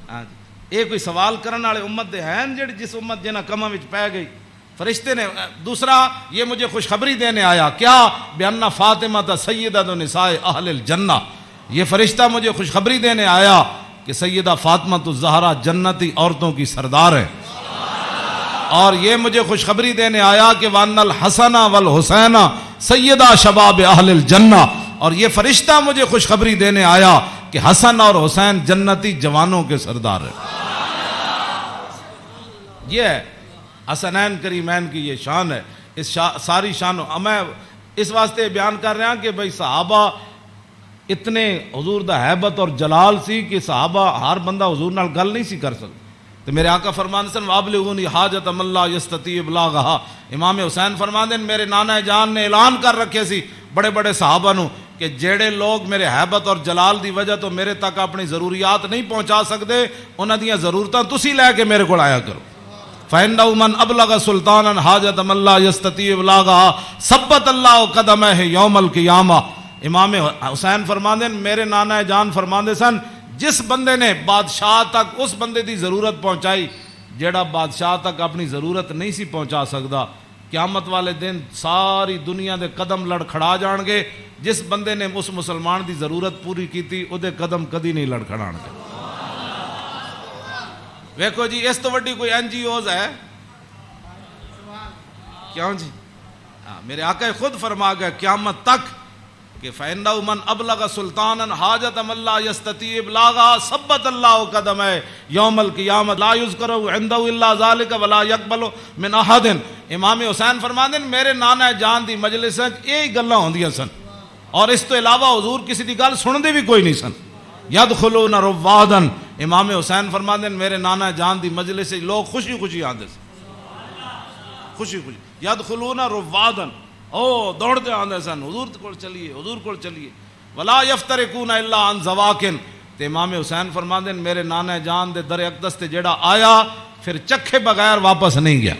ہاں جی، اے کوئی سوال کرنے والے امت دے ہیں جڑی جس امت جنہاں کماں وچ پے گئی. فرشتے نے دوسرا یہ مجھے خوشخبری دینے آیا. کیا؟ بِأَنَّ فاطمہ سیدۃ نساء اہل الجنہ، یہ فرشتہ مجھے خوشخبری دینے آیا کہ سیدہ فاطمہ الزہرا جنتی عورتوں کی سردار ہے. اور یہ مجھے خوشخبری دینے آیا کہ وَأَنَّ الْحَسَنَ وَالْحُسَيْنَ سیدہ شباب اہل الجنہ، اور یہ فرشتہ مجھے خوشخبری دینے آیا کہ حسن اور حسین جنتی جوانوں کے سردار ہے. یہ ہے حسنین کریمین کی یہ شان ہے. اس ساری شان میں اس واسطے بیان کر رہا کہ بھئی صحابہ اتنے حضور دا حیبت اور جلال سی کہ صحابہ ہر بندہ حضور نال گل نہیں سی کر سکتا. تو میرے آقا فرماندے سن وابلغونی حاجت من لا یستطیع ابلاغھا. امام حسین فرماندے میرے نانا جان نے اعلان کر رکھے سی بڑے بڑے صحابہ نو کہ جڑے لوگ میرے حیبت اور جلال دی وجہ تو میرے تک اپنی ضروریات نہیں پہنچا سکتے، انہاں دیاں ضرورتاں تسی لے کے میرے کول آیا کرو. فَإِنَّهُ مَنْ أَبْلَغَ سُلْطَانًا حَاجَةَ مَنْ لَا يَسْتَطِيعُ إِبْلَاغَهَا ثَبَّتَ اللَّهُ قَدَمَيْهِ يَوْمَ الْقِيَامَةِ. امام حسین فرماندے میرے نانا جان فرماندے سن جس بندے نے بادشاہ تک اس بندے دی ضرورت پہنچائی جیڑا بادشاہ تک اپنی ضرورت نہیں سی پہنچا سکتا، قیامت والے دن ساری دنیا دے قدم لڑکھڑا جان گے. جس بندے نے اس مسلمان دی ضرورت پوری کیتی او دے قدم کدی نہیں لڑکھڑان گے. ویکھو جی اس تو وڈی کوئی این جی اوز ہے کیوں جی؟ میرے آقا خود فرما گئے قیامت تک کہ فَإِنَّهُ مَنْ أَبْلَغَ سُلْطَانًا حَاجَةَ مَنْ لَا يَسْتَطِيعُ إِبْلَاغَهَا ثَبَّتَ اللَّهُ قَدَمَيْهِ يَوْمَ الْقِيَامَةِ لَا يُذْكَرُ عِنْدَهُ إِلَّا ذَلِكَ وَلَا يَقْبَلُ مِنْ أَحَدٍ. امام حسین فرماندے میرے نانا جان دی مجلس وچ یہی گلاں ہوندیاں سن اور اس تو علاوہ حضور کسی دی گل سندے بھی کوئی نہیں سن. یدخلون روادن. امام حسین فرماندے میرے نانا جان دی مجلس سے لوگ خوشی خوشی آندے سن، خوشی خوشی. یدخلون روادن، او دوڑتے آندے سن حضور کول چلیے، حضور کول چلیے. ولا یفترقون الا عن زواکن. تے امام حسین فرماندے میرے نانا جان دے در اقدس تے جیڑا آیا پھر چکھے بغیر واپس نہیں گیا.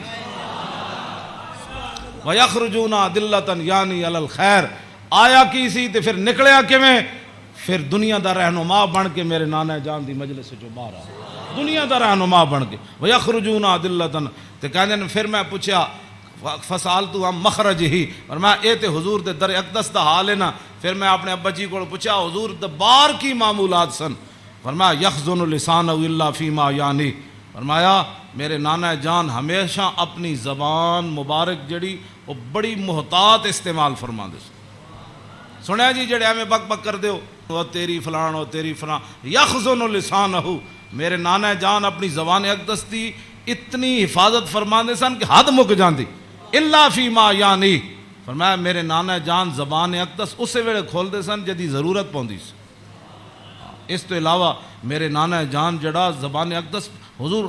وَيَخْرُجُونَ عَدِلَّةً یعنی علی الخیر. آیا کی سی تے پھر نکلیا کیویں؟ پھر دنیا دا رہنما بن کے میرے نانا جان دی مجلس سے جو باہر آیا، دنیا دا رہنما بن کے. وَيَخْرُجُونَ عَدِلَّةً. تے کہندے پھر میں پوچھا فسالتو ہم مخرج ہی، اور میں اے تے حضور دے در اقدس دا حال ہے نا. پھر میں اپنے ابا جی کو پوچھا حضور دبار کی معمولات سن. فرمایا یخزن لسانہ الا فیما یعنی. فرمایا میرے نانا جان ہمیشہ اپنی زبان مبارک جڑی وہ بڑی محتاط استعمال فرما دے. سنیا جی جڑے ہمیں بک بک کر دیو وہ تیری فلان وہ تیری فلان. یخزن لسانہ، میرے نانا جان اپنی زبان اقدس دی اتنی حفاظت فرما دے سن کہ حد مک جاندی. الا فیما یعنی. فرمایا میرے نانا جان زبان اقدس اسے ویلے کھول دے سن جدی ضرورت پوندی سی. اس تو علاوہ میرے نانا جان جڑا زبان اقدس حضور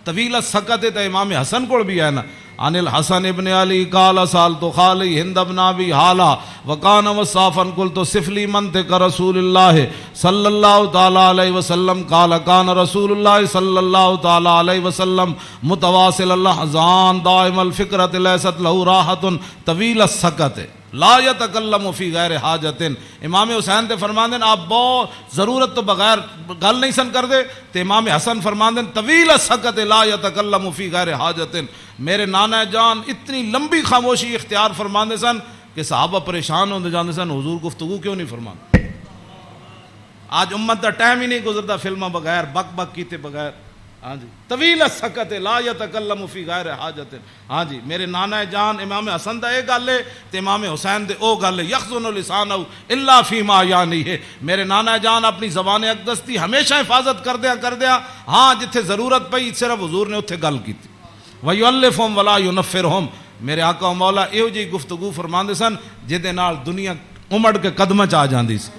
طویل سکت ہے. تو امام حسن کو بھی ہے نا، عن الحسن ابن علی قال سالت خالی ہند ابن ابی حالا وکان وصافا قلت صف لی منطق رسول اللہ صلی اللہ تعالی علیہ وسلم قال کان رسول اللہ صلی اللہ تعالی علیہ وسلم متواصل الاحزان دائم الفکرۃ لیست له راحت طویل السکت لا یتکلم فی غیر حاجت. امام حسین تے فرماندے آپ بہت ضرورت تو بغیر گل نہیں سن کر دے. تے امام حسن فرماندے طویل السکت لا یتکلم فی غیر حاجت. میرے نانا جان اتنی لمبی خاموشی اختیار فرماندے سن کہ صحابہ پریشان ہوندے جاندے سن حضور گفتگو کیوں نہیں فرماندے. آج امت دا ٹائم ہی نہیں گزرتا فلموں بغیر بک بک کیتے بغیر. ہاں جی طویل السکت لا یتکلم فی غیر حاجت. ہاں جی میرے نانا جان امام حسن دا اے گل ہے تے امام حسین دے او گل ہے یخزن لسانہ الا فیما یعنی ہے. میرے نانا جان اپنی زبان اقدس دی ہمیشہ حفاظت کردیا ہاں جتھے ضرورت پئی صرف حضور نے اتھے گل کیتی. وَيُؤَلِّفُهُمْ وَلَا يُنَفِّرُهُمْ. میرے آقا و مولا ایو جی گفتگو فرماندے سن جدے نال دنیا امڑ کے قدمہ چ آ جاندی سی.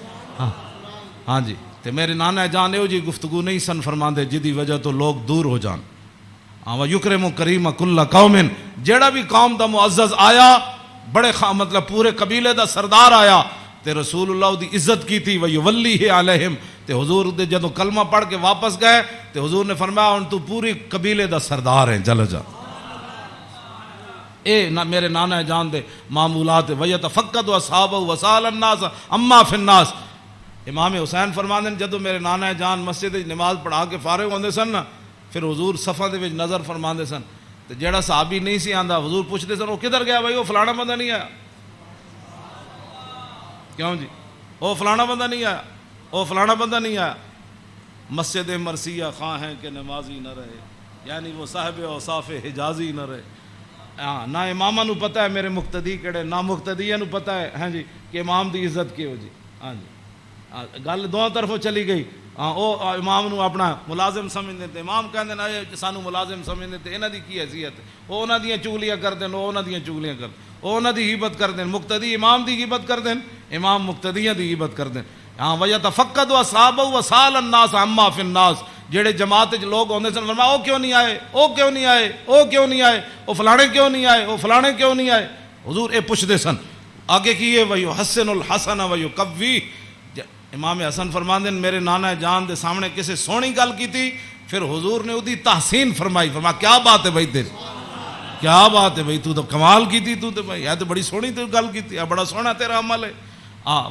ہاں جی تے میرے نانا جان ایو جی گفتگو نہیں سن فرماندے جدی وجہ تو لوگ دور ہو جان. وَيُكْرِمُ كَرِيمَ كُلَّ قَوْمٍ. جیڑا بھی قوم دا معزز آیا بڑے مطلب پورے قبیلے دا سردار آیا تے رسول اللہ دی عزت کی تھی. وَيُوَلِّهِ عَلَيْهِمْ. تے حضور دے جدو کلمہ پڑھ کے واپس گئے تے حضور نے فرمایا ہن تو پوری قبیلے دا سردار ہیں چل جا. اے میرے نانا جان دے معمولات. وَيَتَفَقَّدُ أَصْحَابَهُ وَسَأَلَ النَّاسَ عَمَّا فِي النَّاسِ. امام حسین فرماندے جدو میرے نانا جان مسجد نماز پڑھا کے فارغ ہوندے سن نا پھر حضور صفاں دے وچ نظر فرماندے سن تے جیڑا صحابی نہیں سی آندا حضور پوچھدے سن وہ کدھر گیا بھائی وہ فلانا بندہ نہیں آیا. کیوں جی وہ فلانا بندہ نہیں آیا وہ فلانا بندہ نہیں آیا. مسجد مرثیہ خواہ ہیں کہ نمازی نہ رہے یعنی وہ صاحب اوصاف حجازی نہ رہے. ہاں نہ امامہ نو پتہ ہے میرے مقتدی کیڑے نہ مقتدیہ نو پتہ ہے ہاں جی کہ امام دی عزت کی ہو جی. ہاں جی گل دونوں طرفوں چلی گئی. ہاں او امام نو اپنا ملازم سمجھتے تھے. امام کہندے نا سانو ملازم سمجھتے تھے انہاں دی کی حیثیت وہ انہاں دیاں چگلیاں کردے وہ انہاں دیاں چگلیاں کردے وہ انہاں دی غیبت کردے. مقتدی امام دی غیبت کردے امام مقتدیاں دی غیبت کردے. ہاں وَيَتَفَقَّدُ أَصْحَابَهُ وَسَأَلَ النَّاسَ عَمَّا فِي النَّاسِ. جڑے جماعت وچ لوگ ہوندے سن فرمایا او کیوں نہیں آئے او کیوں نہیں آئے او کیوں نہیں آئے او فلانے کیوں نہیں آئے او فلانے کیوں نہیں آئے. حضور اے پوچھدے سن. آگے کیے وَيُحَسِّنُ الْحَسَنَ وَيُقَوِّي. امام حسن فرماندے میرے نانا جان دے سامنے کسی سونی گل کی تھی پھر حضور نے اودی تحسین فرمائی. فرمایا کیا بات ہے بھائی تیری کیا بات ہے بھائی تو کمال کی تھی تو بھائی یہ تو بڑی سونی تو گل کی تھی بڑا سونا تیرا عمل ہے.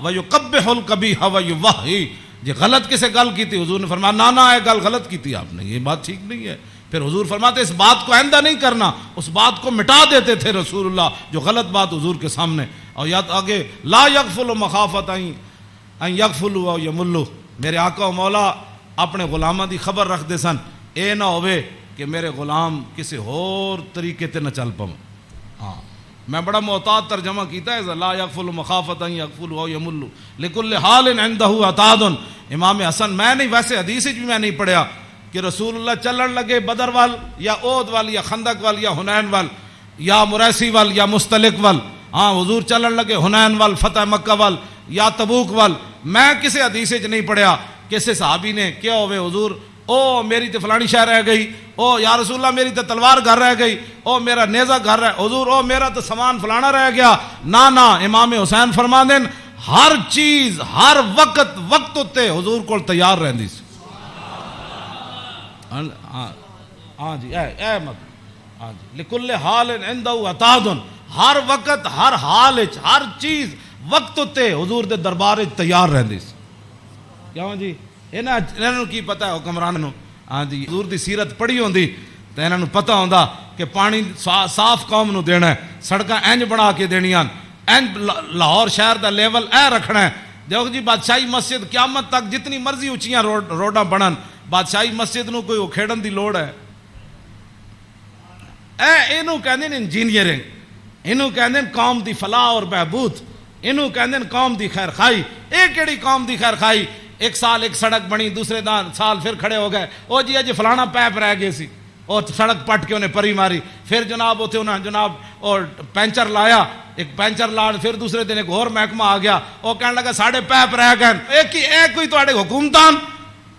وَيُقَبِّحُ الْقَبِيحَ وَيُوَحِّي. جی غلط کسے گل کی تھی حضور نے فرمایا نانا ہے گل غلط کی تھی آپ نے یہ بات ٹھیک نہیں ہے. پھر حضور فرماتے اس بات کو آئندہ نہیں کرنا اس بات کو مٹا دیتے تھے رسول اللہ جو غلط بات حضور کے سامنے. اور یاد آگے لا یغفل مخافت ان یغفلوا او یملوا. میرے آقا و مولا اپنے غلاماں دی خبر رکھ دے سن اے نہ ہوئے کہ میرے غلام کسی اور طریقے تے نہ چل پاؤں. ہاں میں بڑا محتاط ترجمہ کیتا ہے لا یغفل مخافت ان یغفلوا او یملوا لکل حال عنده عتاد. امام حسن میں نہیں ویسے حدیث بھی میں نہیں پڑھیا کہ رسول اللہ چلن لگے بدر وال یا احد وال یا خندق وال یا حنین وال یا مریسی وال یا مستلق وال. ہاں حضور چلن لگے حنین وال فتح مکہ وال یا تبوک وال. میں کسی حدیث وچ نہیں پڑھیا کسی صحابی نے کیا ہوئے حضور او میری تے فلانی شے رہ گئی او یا رسول اللہ میری تے تلوار گھر رہ گئی او میرا نیزہ گھر رہ حضور او میرا تے سامان فلانا رہ گیا. نا امام حسین فرماندے ہر چیز ہر وقت وقت تے حضور کول تیار رہندی سی. ہاں جی اے مت ہاں جی لکل حال عنده عتاد. ہر وقت ہر حال وچ ہر چیز وقت تے حضور دے دربار وچ تیار رہندی سی. کیوں جی انہاں نوں کی پتہ ہے حکمران نوں. ہاں جی حضور دی سیرت پڑھی ہوندی تے انہاں نوں پتہ ہوندا کہ پانی صاف قوم نوں دینا ہے سڑکاں انج بنا کے دینیاں انج لاہور شہر دا لیول اے رکھنا ہے. دیکھو جی بادشاہی مسجد قیامت تک جتنی مرضی اونچیاں روڈاں بنن بادشاہی مسجد نوں کوئی کھیڑن دی لوڑ ہے اینوں کہندے نے انجینئرنگ اینوں کہندے قوم دی فلاح اور بہبود اینوں کہندے قوم دی خیر خائی. اے کیڑی قوم دی خیر خائی ایک سال ایک سڑک بنی دوسرے سال پھر کھڑے ہو گئے او جی اج فلانا پیپ رہ گئے سی اور سڑک پٹ کے انہیں پری ماری پھر جناب اتنے انہیں جناب اور پینچر لایا ایک پینچر لاڑ، پھر دوسرے دن ایک اور محکمہ آ گیا، وہ کہنے لگا ساڑھے پیپ رہ گئے، ایک کوئی تواڈے حکومتان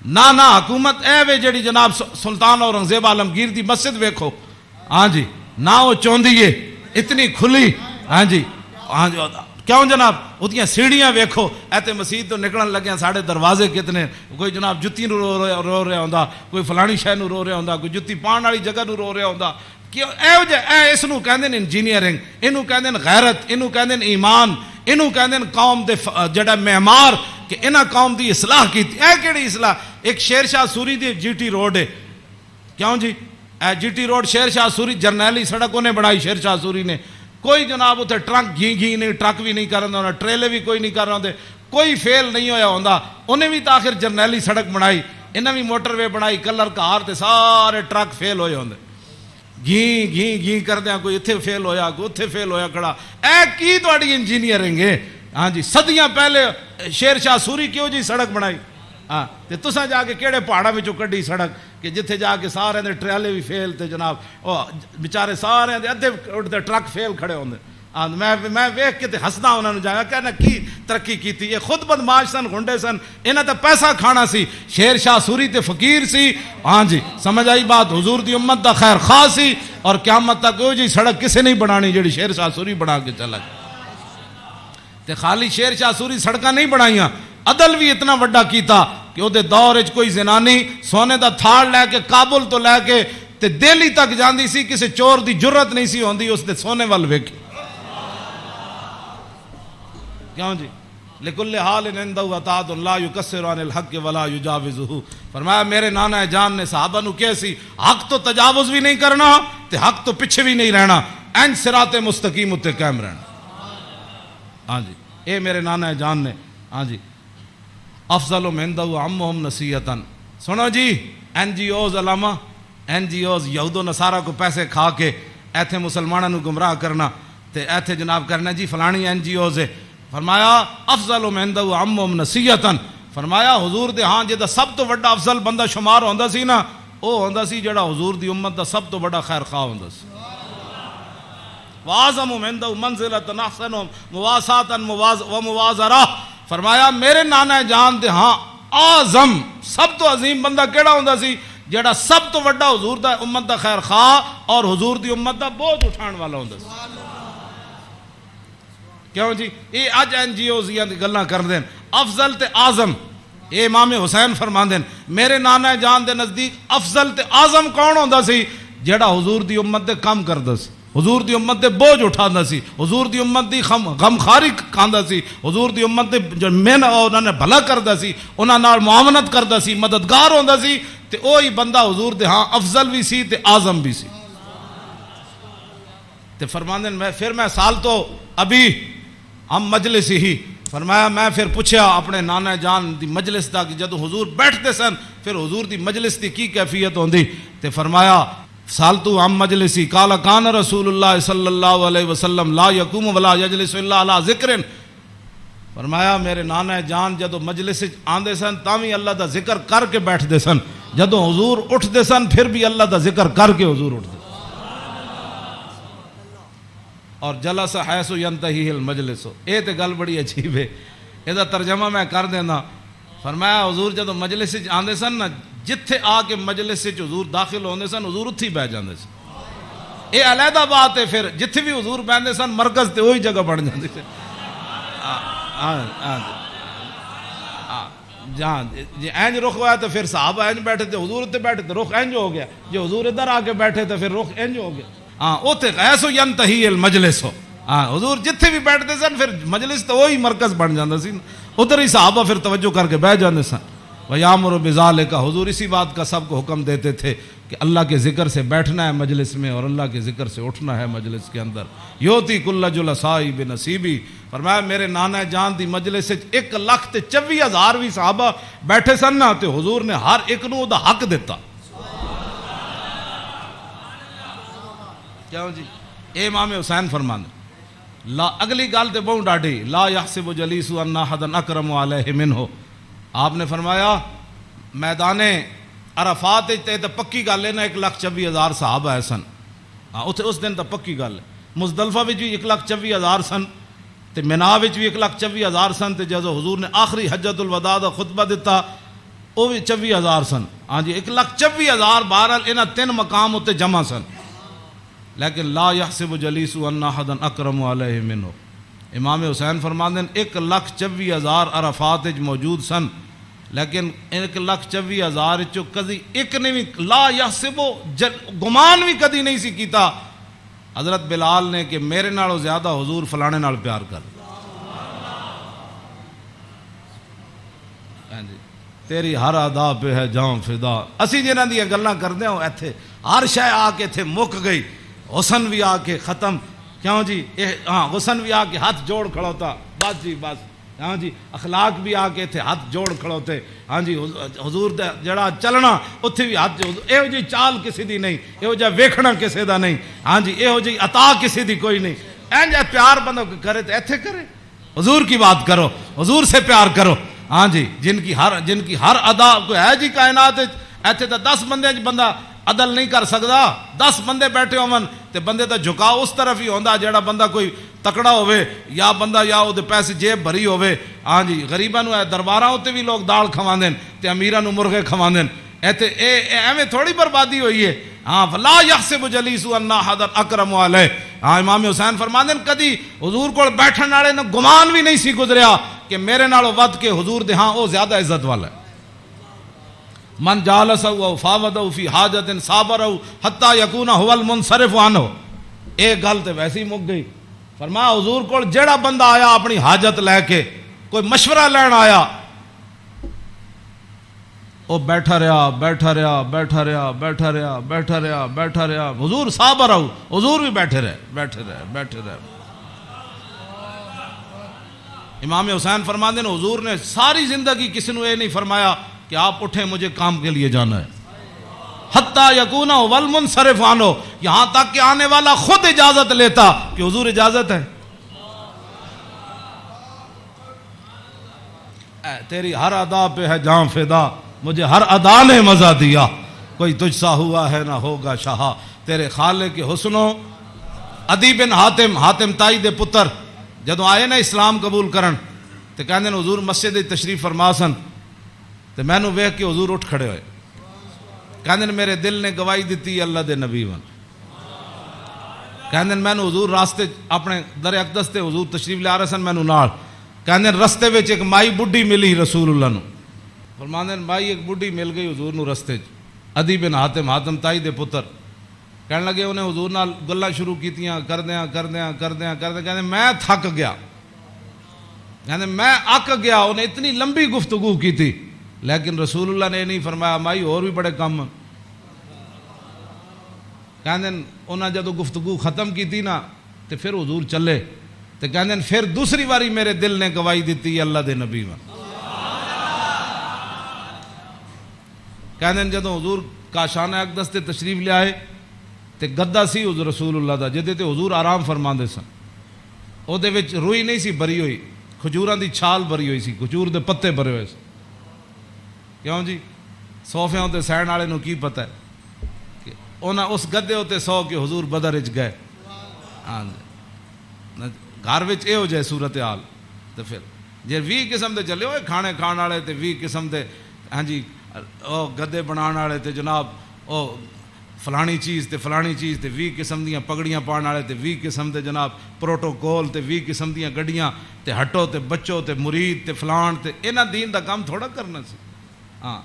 نہ حکومت اے وے جڑی جناب سلطان اورنگزیب عالمگیر دی مسجد ویکھو، ہاں جی نہ وہ چوندی ہے اتنی کھلی، ہاں جی کیوں جناب اتنی سیڑھیاں ویکھو، ایتے مسجد تو نکلن لگے ساڑھے دروازے کتنے، کوئی جناب جتی نو رو رہا ہوندا، کوئی فلانی شے نو رو رہا ہوندا، کوئی جتی پان والی جگہ نو رو رہا ہوندا، کیوں اس نو کہندے نے انجینئرنگ، اینو کہندے نے غیرت، اینو کہندے نے ایمان، اینو کہندے نے قوم دے جڑا معمار کہ انہاں قوم دی اصلاح کیتی، اے کیڑی اصلاح؟ ایک شیر شاہ سوری دی جی ٹی روڈ ہے، کیوں جی اے جی ٹی روڈ شیر شاہ سوری جرنیلی سڑک انہیں بڑھائی شیر شاہ سوری نے، کوئی جناب اتنے ٹرک گھی نہیں، ٹرک بھی نہیں کر رہا ہونا، ٹریلے بھی کوئی نہیں کر رہا ہوندے، کوئی فیل نہیں ہویا ہوندا، انہیں بھی تاخر جرنیلی سڑک بنائی، انہیں بھی موٹر وے بنائی، کلر کار تے سارے ٹرک فیل ہوئے ہوندے، گھی کر دیا، کوئی اتھے فیل ہویا، کوئی اتھے فیل ہویا کھڑا، اے کی تواڈی انجینئرنگ ہے؟ ہاں جی صدیاں پہلے شیر شاہ سوری کیوں جی سڑک بنائی؟ ہاں تے تساں جا کے کیڑے پہاڑاں وچوں کڈی سڑک کہ جتھے جا کے سارے دے ٹریلے بھی فیل تے جناب او بیچارے سارے دے ادھے اٹھتے ٹرک فیل کھڑے ہوندے، میں ویکھ کے تے ہسدا انہاں نوں جایا کہنا کی ترقی کیتی، یہ خود بدماش سن، گنڈے سن، انہاں تے پیسہ کھانا سی، شیر شاہ سوری تے فقیر سی، ہاں جی سمجھ آئی بات، حضور دی امت دا خیر خواہ سی، اور قیامت تک او جی سڑک کسے نہیں بنانی جڑی شیر شاہ سوری بنا کے چلا گیا، تے خالی شیر شاہ سوری سڑکاں نہیں بنائیاں، عدل بھی اتنا وڈا کیتا کہ وہ دور وچ کوئی زنانی سونے دا تھاڑ لے کے کابل تو لے کے تے دہلی تک جاندی سی، کسی چور دی جرت نہیں سی ہوندی اس دے سونے وال ویکھ، کیوں جی لکل حال عندہ عطاء لا یکسر عن الحق ولا یجاوزہ، فرمایا میرے نانا جان نے صحابہ نو کہے سی حق تو تجاوز بھی نہیں کرنا تے حق تو پیچھے بھی نہیں رہنا، این صراط مستقیم اتے قائم رہنا، ہاں جی اے میرے نانا جان نے، ہاں جی افضل عندہ عمہم نصیحتاً، سنو جی این جی اوز علامہ این جی اوز یہود و نصارہ کو پیسے کھا کے ایتھے مسلمانوں نو گمراہ کرنا تے ایتھے جناب کرنا جی فلانی این جی اوز ہے، فرمایا افضل عندہ عمہم نصیحتاً، فرمایا حضور دے ہاں جدا سب تو بڑا افضل بندہ شمار ہوندا سی نا، او ہوندا سی جڑا حضور دی امت دا سب تو بڑا خیر خواہ ہوندا سی، وَأَعْظَمُ عِندَهُ مَنزِلَةً أَحْسَنُهُمْ مُوَاسَاةً وَمُوَازَرَةً، فرمایا میرے نانا جان دے ہاں اعظم سب تو عظیم بندہ کیڑا ہوندا سی جڑا سب تو بڑا حضور دا امت دا خیر خواہ اور حضور دی امت دا بوجھ اٹھان والا ہوندا سی، کیوں جی یہ اج این جی اوز دی گلاں کر دین افضل تے اعظم، اے امام حسین فرماندے میرے نانا جان دے نزدیک افضل تے اعظم کون ہوندا سی جڑا حضور دی امت دے کام کردا سی، حضور دی امت دے بوجھ اٹھاندا سی، حضور دی امت دی غم خاری کھاندا سی، حضور دی امت دے جو مین انہاں نے بھلا کردا سی، انہاں نال معاونت کردا سی، مددگار ہوندا سی، تے اوہی بندہ حضور دے ہاں افضل بھی سی تے اعظم بھی سی، تے فرماندے پھر میں سال تو ابھی ہم مجلس ہی، فرمایا میں پھر پوچھا اپنے نانا جان دی مجلس دا کہ جدو حضور بیٹھتے سن پھر حضور دی مجلس دی کی کیفیت ہوندی، تے فرمایا سالتو عن مجلسی قال کان رسول اللہ صلی اللہ علیہ وسلم لا یقوم ولا یجلس الا علی ذکر، فرمایا میرے نانا جان جدو مجلس آندے سن تاوی اللہ دا ذکر کر کے بیٹھتے سن، جدو حضور اٹھتے سن پھر بھی اللہ دا ذکر کر کے حضور اٹھتے، اور جلس حیث ینتہی المجلس، اے تے گل بڑی عجیب ہے، اے دا ترجمہ میں کر دینا، فرمایا حضور جدو مجلس آندے سن نا جتھے آ کے مجلس سے حضور داخل ہوندے سن حضور اتھی بیٹھ جاندے سن، اے علیحدہ بات ہے، پھر جتھے بھی حضور بیٹھتے سن مرکز تے وہی جگہ بن جاندی سی، جہاں جی اینج رخ ہوا تو پھر صحابہ اینج بیٹھے تھے، حضور اتنے بیٹھے تو رخ اینج ہو گیا، جو حضور ادھر آ کے بیٹھے تو پھر رخ اینج ہو گیا، اوتے غیث ینتہی المجلس ہو، حضور جتھے بھی بیٹھتے سن پھر مجلس تو وہی مرکز بن جاتا سی، ادھر ہی صحابہ پھر توجہ کر کے بیٹھ جاتے سن، وَيَأْمُرُ بِذَلِكَ، حضور اسی بات کا سب کو حکم دیتے تھے کہ اللہ کے ذکر سے بیٹھنا ہے مجلس میں اور اللہ کے ذکر سے اٹھنا ہے مجلس کے اندر، یوتی کل جلسائی بنصیبی، فرمایا میرے نانا جان دی مجلس 1,24,000 بھی صحابہ بیٹھے سن نا تے حضور نے ہر ایک نو دا حق دیتا، کیوں جی اے امام حسین فرماندے لا اگلی گل تے بہت ڈاڈی، لا یحسب جلیس ان احد اکرم علیہ منہ، آپ نے فرمایا میدان عرفات تے پکی گل ہے نا 1,24,000 صحابہ ہے سن، اس دن تو پکی گل ہے، مزدلفہ وچ بھی 1,24,000 سن تے مینا وچ بھی 1,24,000 سن تے جدوں حضور نے آخری حجۃ الوداع دا خطبہ دیتا وہ بھی 24,000 سن. ہاں جی 1,24,000 بہرحال انہاں 3 مقام اتنے جمع سن. لیکن لا یحسب جلیس ان احدا اکرم علیہ منہ. امام حسین فرماندے ہیں 1,24,000 عرفات وچ موجود سن لیکن 1,24,000 چوں کدی ایک نے بھی لا یحسب گمان بھی کدی نہیں سی کیتا حضرت بلال نے کہ میرے نالوں زیادہ حضور فلانے نال پیار کر. تیری ہر ادا پہ ہے جاں فدا. اسی جنہاں دی گلاں کردے ہوں ایتھے ہر شے آ کے ایتھے مک گئی. حسن بھی آ کے ختم. کیوں جی ہاں حسن بھی آ کے ہاتھ جوڑ کھڑوتا بس جی بس. ہاں جی اخلاق بھی آ کے ایتھے ہاتھ جوڑ کھڑوتے. ہاں جی حضور دا جڑا چلنا اتھے بھی ہاتھ جوڑ. یہو جی چال کسی دی نہیں, یہو جا ویکھنا کسی دا نہیں. ہاں جی یہو جی عطا کسی دی کوئی نہیں. این جا پیار بندہ کرے تو ایتھے کرے. حضور کی بات کرو, حضور سے پیار کرو. ہاں جی جن کی ہر ادا کوئی ہے جی کائنات ایتھے تو 10 بندے بندہ عدل نہیں کر سکتا. 10 بندے بیٹھے ہون تے بندے دا جھکاؤ اس طرف ہی ہوندا جیڑا بندہ کوئی تکڑا ہوئے یا بندہ یا وہ پیسے جیب بھری ہوئے. ہاں جی غریباں نو درباراں تے بھی لوگ دال کھواندے تے امیراں نو مرغے کھواندے. ایتھے ایویں تھوڑی بربادی ہوئی ہے. ہاں فلا یحسب جلیس ان احد اکرم علیہ. ہاں امام حسین فرماندے کدی حضور کول بیٹھن والے نو گمان بھی نہیں سی گزریا کہ میرے نالوں ود کے حضور دے ہاں او زیادہ عزت والا ہے. من جالسہ او فاوضہ فی حاجت صابرہ حتی یکون هو المنصرف عنہ. ایک گل تے ویسے ہی مک گئی. فرمایا حضور کول جیڑا بندہ آیا اپنی حاجت لے کے کوئی مشورہ لین آیا وہ بیٹھا رہا بیٹھا رہا بیٹھا رہا بیٹھا رہا بیٹھا رہا بیٹھا رہا. حضور صابر رہو, حضور بھی بیٹھے رہے بیٹھے رہے بیٹھے رہے. امام حسین فرماندے ہیں حضور نے ساری زندگی کسی نے یہ نہیں فرمایا کہ آپ اٹھیں مجھے کام کے لیے جانا ہے. حتیٰ یکون والمنصرف عنہ, یہاں تک کہ آنے والا خود اجازت لیتا کہ حضور اجازت ہے. تیری ہر ادا پہ ہے جاں فدا, مجھے ہر ادا نے مزہ دیا. کوئی تجھ سا ہوا ہے نہ ہوگا شاہ. تیرے خالق کے حسنوں. عدی بن حاتم تائی دے پتر جدو آئے نا اسلام قبول کرن تے کہندے نے حضور مسجد تشریف فرما سن تے میں نو ویکھ کے حضور اٹھ کھڑے ہوئے. کہندے نے میرے دل نے گواہی دیتی اللہ دے نبی ون. کہندے میں نو حضور راستے اپنے در اقدس تے حضور تشریف لے آ رہے سن میں نو نال. کہندے رستے وچ ایک مائی بڈھی ملی رسول اللہ نو. فرماندے مائی ایک بڈھی مل گئی حضور نو رستے چ. عدی بن حاتم تائی دے پتر کہنے لگے انہیں حضور نال گلاں شروع کیتیاں کردیاں کہندے میں تھک گیا. کہندے میں اک گیا. انہیں اتنی لمبی گفتگو کی تھی لیکن رسول اللہ نے یہ نہیں فرمایا مائی اور بھی بڑے کم. کہندے انہاں جدو گفتگو ختم کی تھی نا تے پھر حضور چلے تے کہندے پھر دوسری باری میرے دل نے گواہی دیتی اللہ دے نبی ون. کہندے جدو حضور کاشانہ اقدس تے تشریف لے آئے تے گدا سی حضور رسول اللہ دا جدے تے حضور آرام فرماندے سن. او دے وچ روئی نہیں سی بری ہوئی, کھجوراں دی چھال بری ہوئی سی, کھجور دے پتے بھرے ہوئے سی. کیوں جی صوفیاں تے سہن والے نو کی پتہ ہے کہ انہاں اس گدے تے سو کے حضور بدر وچ گئے. ہاں گھر وچ اے ہو جائے صورتحال تے پھر جے 20 قسم دے چلے ہوئے کھانے کھان والے تے 20 قسم دے ہاں جی او گدے بنان والے تے جناب او فلانی چیز تے فلانی چیز تے 20 قسم دیاں پگڑیاں پان والے تے 20 قسم دے جناب پروٹوکول تے 20 قسم دیاں گڈیاں تے ہٹو تے بچو تے مرید تے فلان تے انہاں دین دا کام تھوڑا کرنا سی. ہاں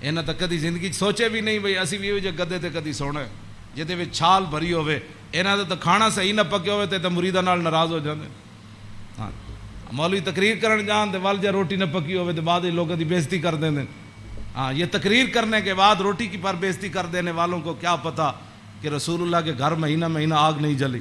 انہاں تا کدی زندگی سوچے بھی نہیں بھئی اسی بھی جو گدے تے کدی سونا ہے جہدے وچ چھال بھری ہوے. انہاں دا تے کھانا صحیح نہ پکے ہوے تے مریداں نال ناراض ہو جاندے. ہاں مولوی تقریر کرن جان تے ول جا روٹی نہ پکی ہوے تے بعد لوگوں دی بےزتی کر دیندے. ہاں یہ تقریر کرنے کے بعد روٹی کی پر بےزتی کر دینے والوں کو کیا پتا کہ رسول اللہ کے گھر مہینہ آگ نہیں جلی.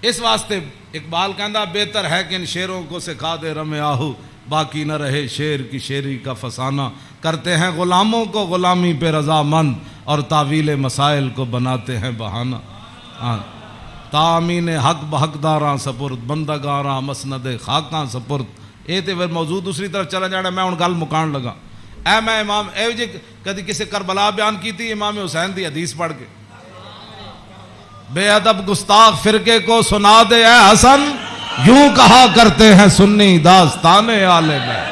اس واسطے اقبال کہندا بہتر ہے کہ ان شیروں کو سکھا دے رم آہو باقی نہ رہے شیر کی شیری کا فسانہ. کرتے ہیں غلاموں کو غلامی پہ رضامند اور تعویل مسائل کو بناتے ہیں بہانہ. ہاں تامین حق بحقداراں سپرد بندگاراں مسند خاکاں سپرد. یہ تو موضوع دوسری طرف چلا جانا. میں ہوں گل مکان لگا. میں امام اے جی کدی کسی کربلا بیان کی تھی امام حسین دی حدیث پڑھ کے. بے ادب گستاخ فرقے کو سنا دے اے حسن، یوں کہا کرتے ہیں سنی داستان آل بیت۔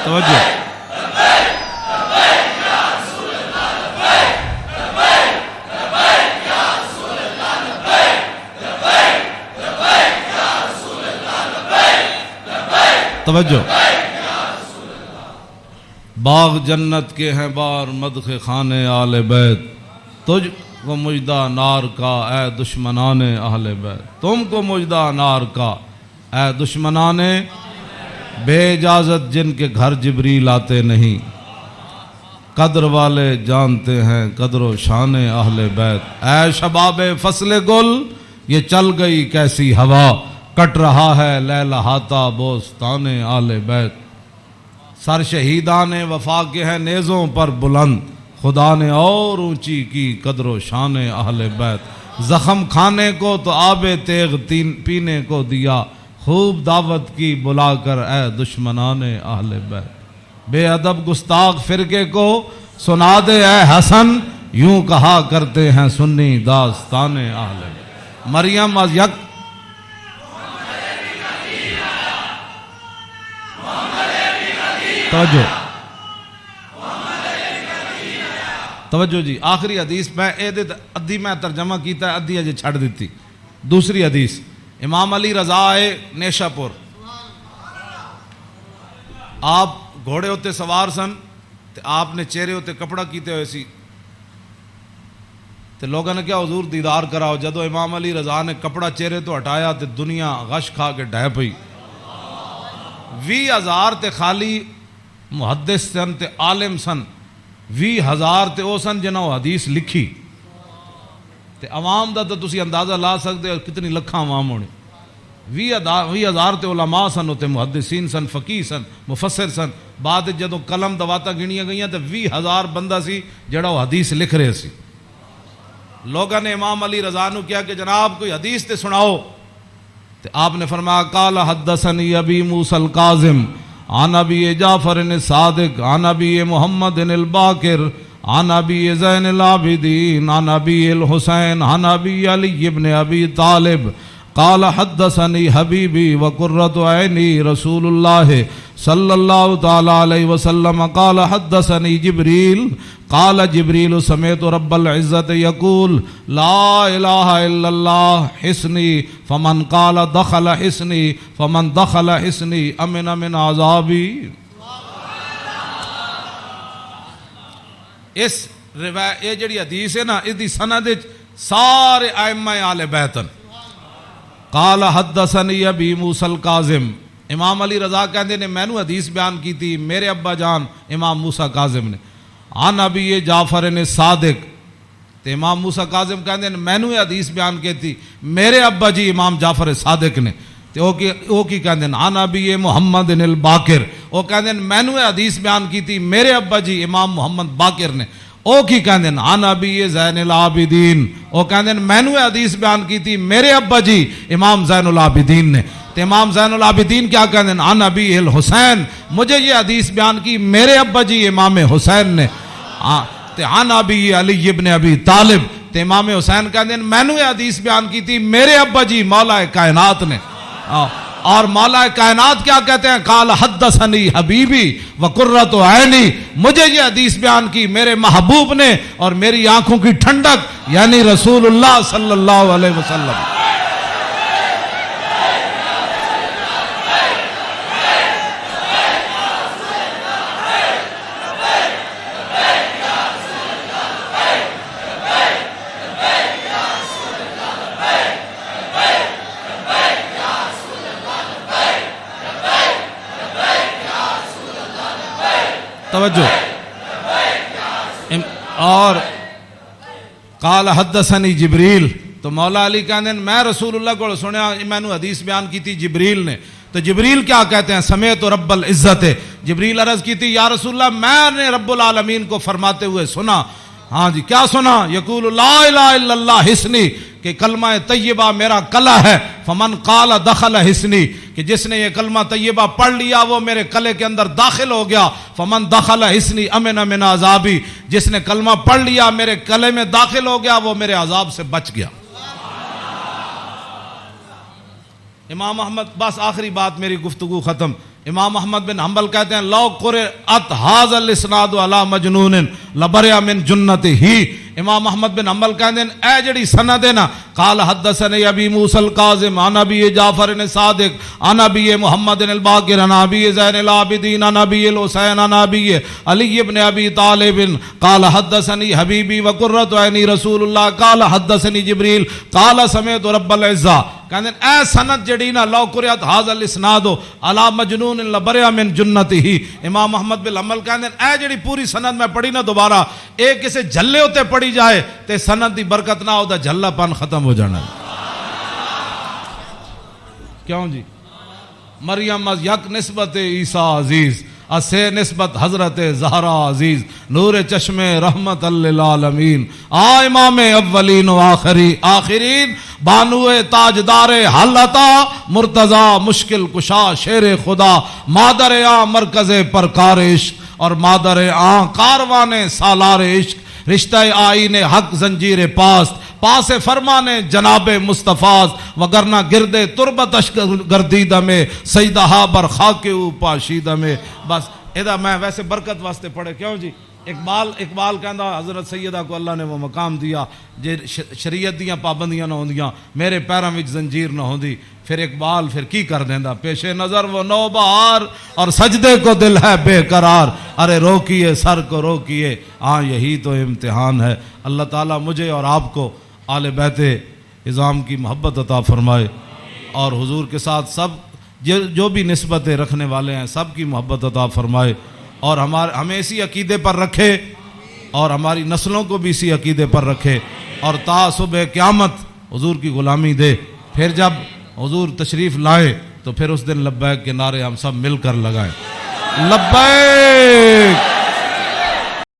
توجہ، توجہ، باغ جنت کے ہیں بار مدخ خانے آل بیت، تجھ کو مجدہ نار کا اے دشمنان اہل بیت، تم کو مجدہ نار کا اے دشمنان، بے اجازت جن کے گھر جبریل آتے نہیں، قدر والے جانتے ہیں قدر و شان اہل بیت۔ اے شباب فصل گل، یہ چل گئی کیسی ہوا، کٹ رہا ہے لہلہاتا بوستان اہل بیت۔ سر شہیدان وفا کے ہیں نیزوں پر بلند، خدا نے اور اونچی کی قدر و شان اہل بیت۔ زخم کھانے کو تو آب تیغ پینے کو دیا، خوب دعوت کی بلا کر اے دشمنان اہل بیت۔ بے ادب گستاخ فرقے کو سنا دے اے حسن، یوں کہا کرتے ہیں سنی داستان اہل بیت۔ مریم از یک توجہ، توجہ جی، آخری حدیث میں ادھی میں ترجمہ کیتا ہے، ادھی اجے چھڑ دیتی۔ دوسری حدیث، امام علی رضا آئے نیشا پور، آپ گھوڑے ہوتے سوار سن، تے آپ نے چہرے ہوتے کپڑا کیتے ہوئے سی، تے لوگوں نے کیا حضور دیدار کراؤ، جدو امام علی رضا نے کپڑا چہرے تو ہٹایا تے دنیا غش کھا کے ڈھہ پئی۔ 20,000 تے خالی محدث سن تے عالم سن، 20,000 تے او سن جنہوں حدیث لکھی، تے عوام دا تو تسی اندازہ لا سکتے ہو کتنی لکھاں عوام ہونے۔ 20,000 تے علماء سن، تے محدثین سن، فقیہ سن، مفسر سن، بعد جدو قلم دواتا گنیاں گئیاں تے 20,000 بندہ سی جڑا وہ حدیث لکھ رہے سی۔ لوگوں نے امام علی رضا نو کیا کہ جناب کوئی حدیث تے سناؤ، تے آپ نے فرمایا قال حدثنی ابی موسیٰ الکاظم عن ابی جعفر الصادق عن ابی محمد الباقر عن ابی زین العابدین عن ابی الحسین عن ابی علی ابن ابی طالب قال حدثنی حبیبی وقرۃ عینی رسول اللہ صلی اللہ تعالی علیہ وسلم قال حدثنی جبریل قال جبریل سمعت رب العزت یقول لا الہ الا اللہ حسنی فمن قال دخل حسنی فمن دخل حسنی امن من عذابی۔ اس روایت یہ جڑی حدیث ہے نا، اس دی سند سارے ائمہ آل بیتن۔ قال حدثنی ابی موسیٰ الکاظم، امام علی رضا کہندے نے مینوں حدیث بیان کی تھی میرے ابا جان امام موسیٰ کاظم نے، عن ابی جعفر صادق، تے امام موسیٰ کاظم کہندے نے مینوں حدیث بیان کی تھی میرے ابا جی امام جعفر صادق نے، تے او کی کہندے نے عن ابی محمد الباقر، او کہندے نے مینوں حدیث بیان کی تھی میرے ابا جی امام محمد باقر نے، او کی کہندے ہیں عن ابی زین العابدین، او کہندے ہیں مینوں حدیث بیان کی تھی میرے ابا جی امام زین العابدین نے، تے امام زین العابدین کیا کہندے ہیں عن ابی الحسین، مجھے یہ حدیث بیان کی میرے ابا جی امام حسین نے، تے عن ابی علی ابن ابی طالب، تے امام حسین کہندے ہیں مینوں یہ حدیث بیان کی تھی میرے ابا جی مولا کائنات نے۔ اور مولا کائنات کیا کہتے ہیں قال حدثنی حبیبی وقرۃ عینی، مجھے یہ حدیث بیان کی میرے محبوب نے اور میری آنکھوں کی ٹھنڈک یعنی رسول اللہ صلی اللہ علیہ وسلم۔ توجہ، اور قال حدثنی جبریل، تو مولا علی کہندے میں رسول اللہ کو سنیا، میں نے حدیث بیان کی تھی جبریل نے، تو جبریل کیا کہتے ہیں؟ سمیت رب العزت، جبریل عرض کی تھی یا رسول اللہ میں نے رب العالمین کو فرماتے ہوئے سنا، ہاں جی کیا سنا؟ یقول لا الہ الا اللہ حسنی، کہ کلمہ طیبہ میرا کلا ہے، فمن قال دخل حسنی، کہ جس نے یہ کلمہ طیبہ پڑھ لیا وہ میرے کلے کے اندر داخل ہو گیا، فمن دخل حسنی امن من عذابی، جس نے کلمہ پڑھ لیا میرے کلے میں داخل ہو گیا وہ میرے عذاب سے بچ گیا۔ امام احمد، بس آخری بات میری گفتگو ختم، امام احمد بن حنبل کہتے ہیں لو قرأت ھذا الاسناد علی مجنون لبرئ من جنتہ، امام احمد بن حنبل کہتے ہیں اے جڑی سند ہے نا، قال حدثني ابی موسی الکاظم عن ابی جعفر صادق عن ابی محمد الباقر عن ابی زین العابدین عن ابی الحسین عن ابی علی بن ابی طالب قال حدثني حبیبی وقرۃ عینی رسول اللہ قال حدثني جبریل قال سمعت رب العزہ، کہتے ہیں اے سند جڑی نا لو قرأت ھذا الاسناد علی مجنون لبرئ من جنتہ، امام احمد بن حنبل کہتے ہیں اے جڑی پوری سند میں پڑھی نا دوبارہ ایک کسے جھلے ہوتے پڑھی جائے تے سند دی برکت نہ ہو دا جھلا پن ختم ہو جانا ہے۔ کیوں جی؟ مریم از یک نسبت عیسیٰ عزیز، اسے نسبت حضرت زہرا عزیز، نور چشم رحمت للعالمین، امام اولین و آخرین، بانو تاجدار حالتا مرتضی مشکل کشا شیر خدا، مادر مرکز پرکار عشق اور مادر کاروان سالار عشق، رشتہ آئین حق زنجیر پاس فرمان جناب مصطفیٰ، وگرنہ گرد تربتش گردیدہ میں سیدہا بر خاک او پاشیدہ میں۔ بس ادا میں ویسے برکت واسطے پڑھے، کیوں جی؟ اقبال کہندا حضرت سیدہ کو اللہ نے وہ مقام دیا جے شریعت دیاں پابندیاں نہ ہوندیاں میرے پیراں وچ زنجیر نہ ہوندی، پھر اقبال پھر کی کر دیندا، پیش نظر وہ نو بہار اور سجدے کو دل ہے بے قرار، ارے روکیے سر کو روکیے، ہاں یہی تو امتحان ہے۔ اللہ تعالیٰ مجھے اور آپ کو آل بیت اعظام کی محبت عطا فرمائے، اور حضور کے ساتھ سب جو بھی نسبتیں رکھنے والے ہیں سب کی محبت عطا فرمائے، اور ہمیں اسی عقیدے پر رکھے اور ہماری نسلوں کو بھی اسی عقیدے پر رکھے، اور تا صبح قیامت حضور کی غلامی دے۔ پھر جب حضور تشریف لائے تو پھر اس دن لبیک کے نعرے ہم سب مل کر لگائیں، لبیک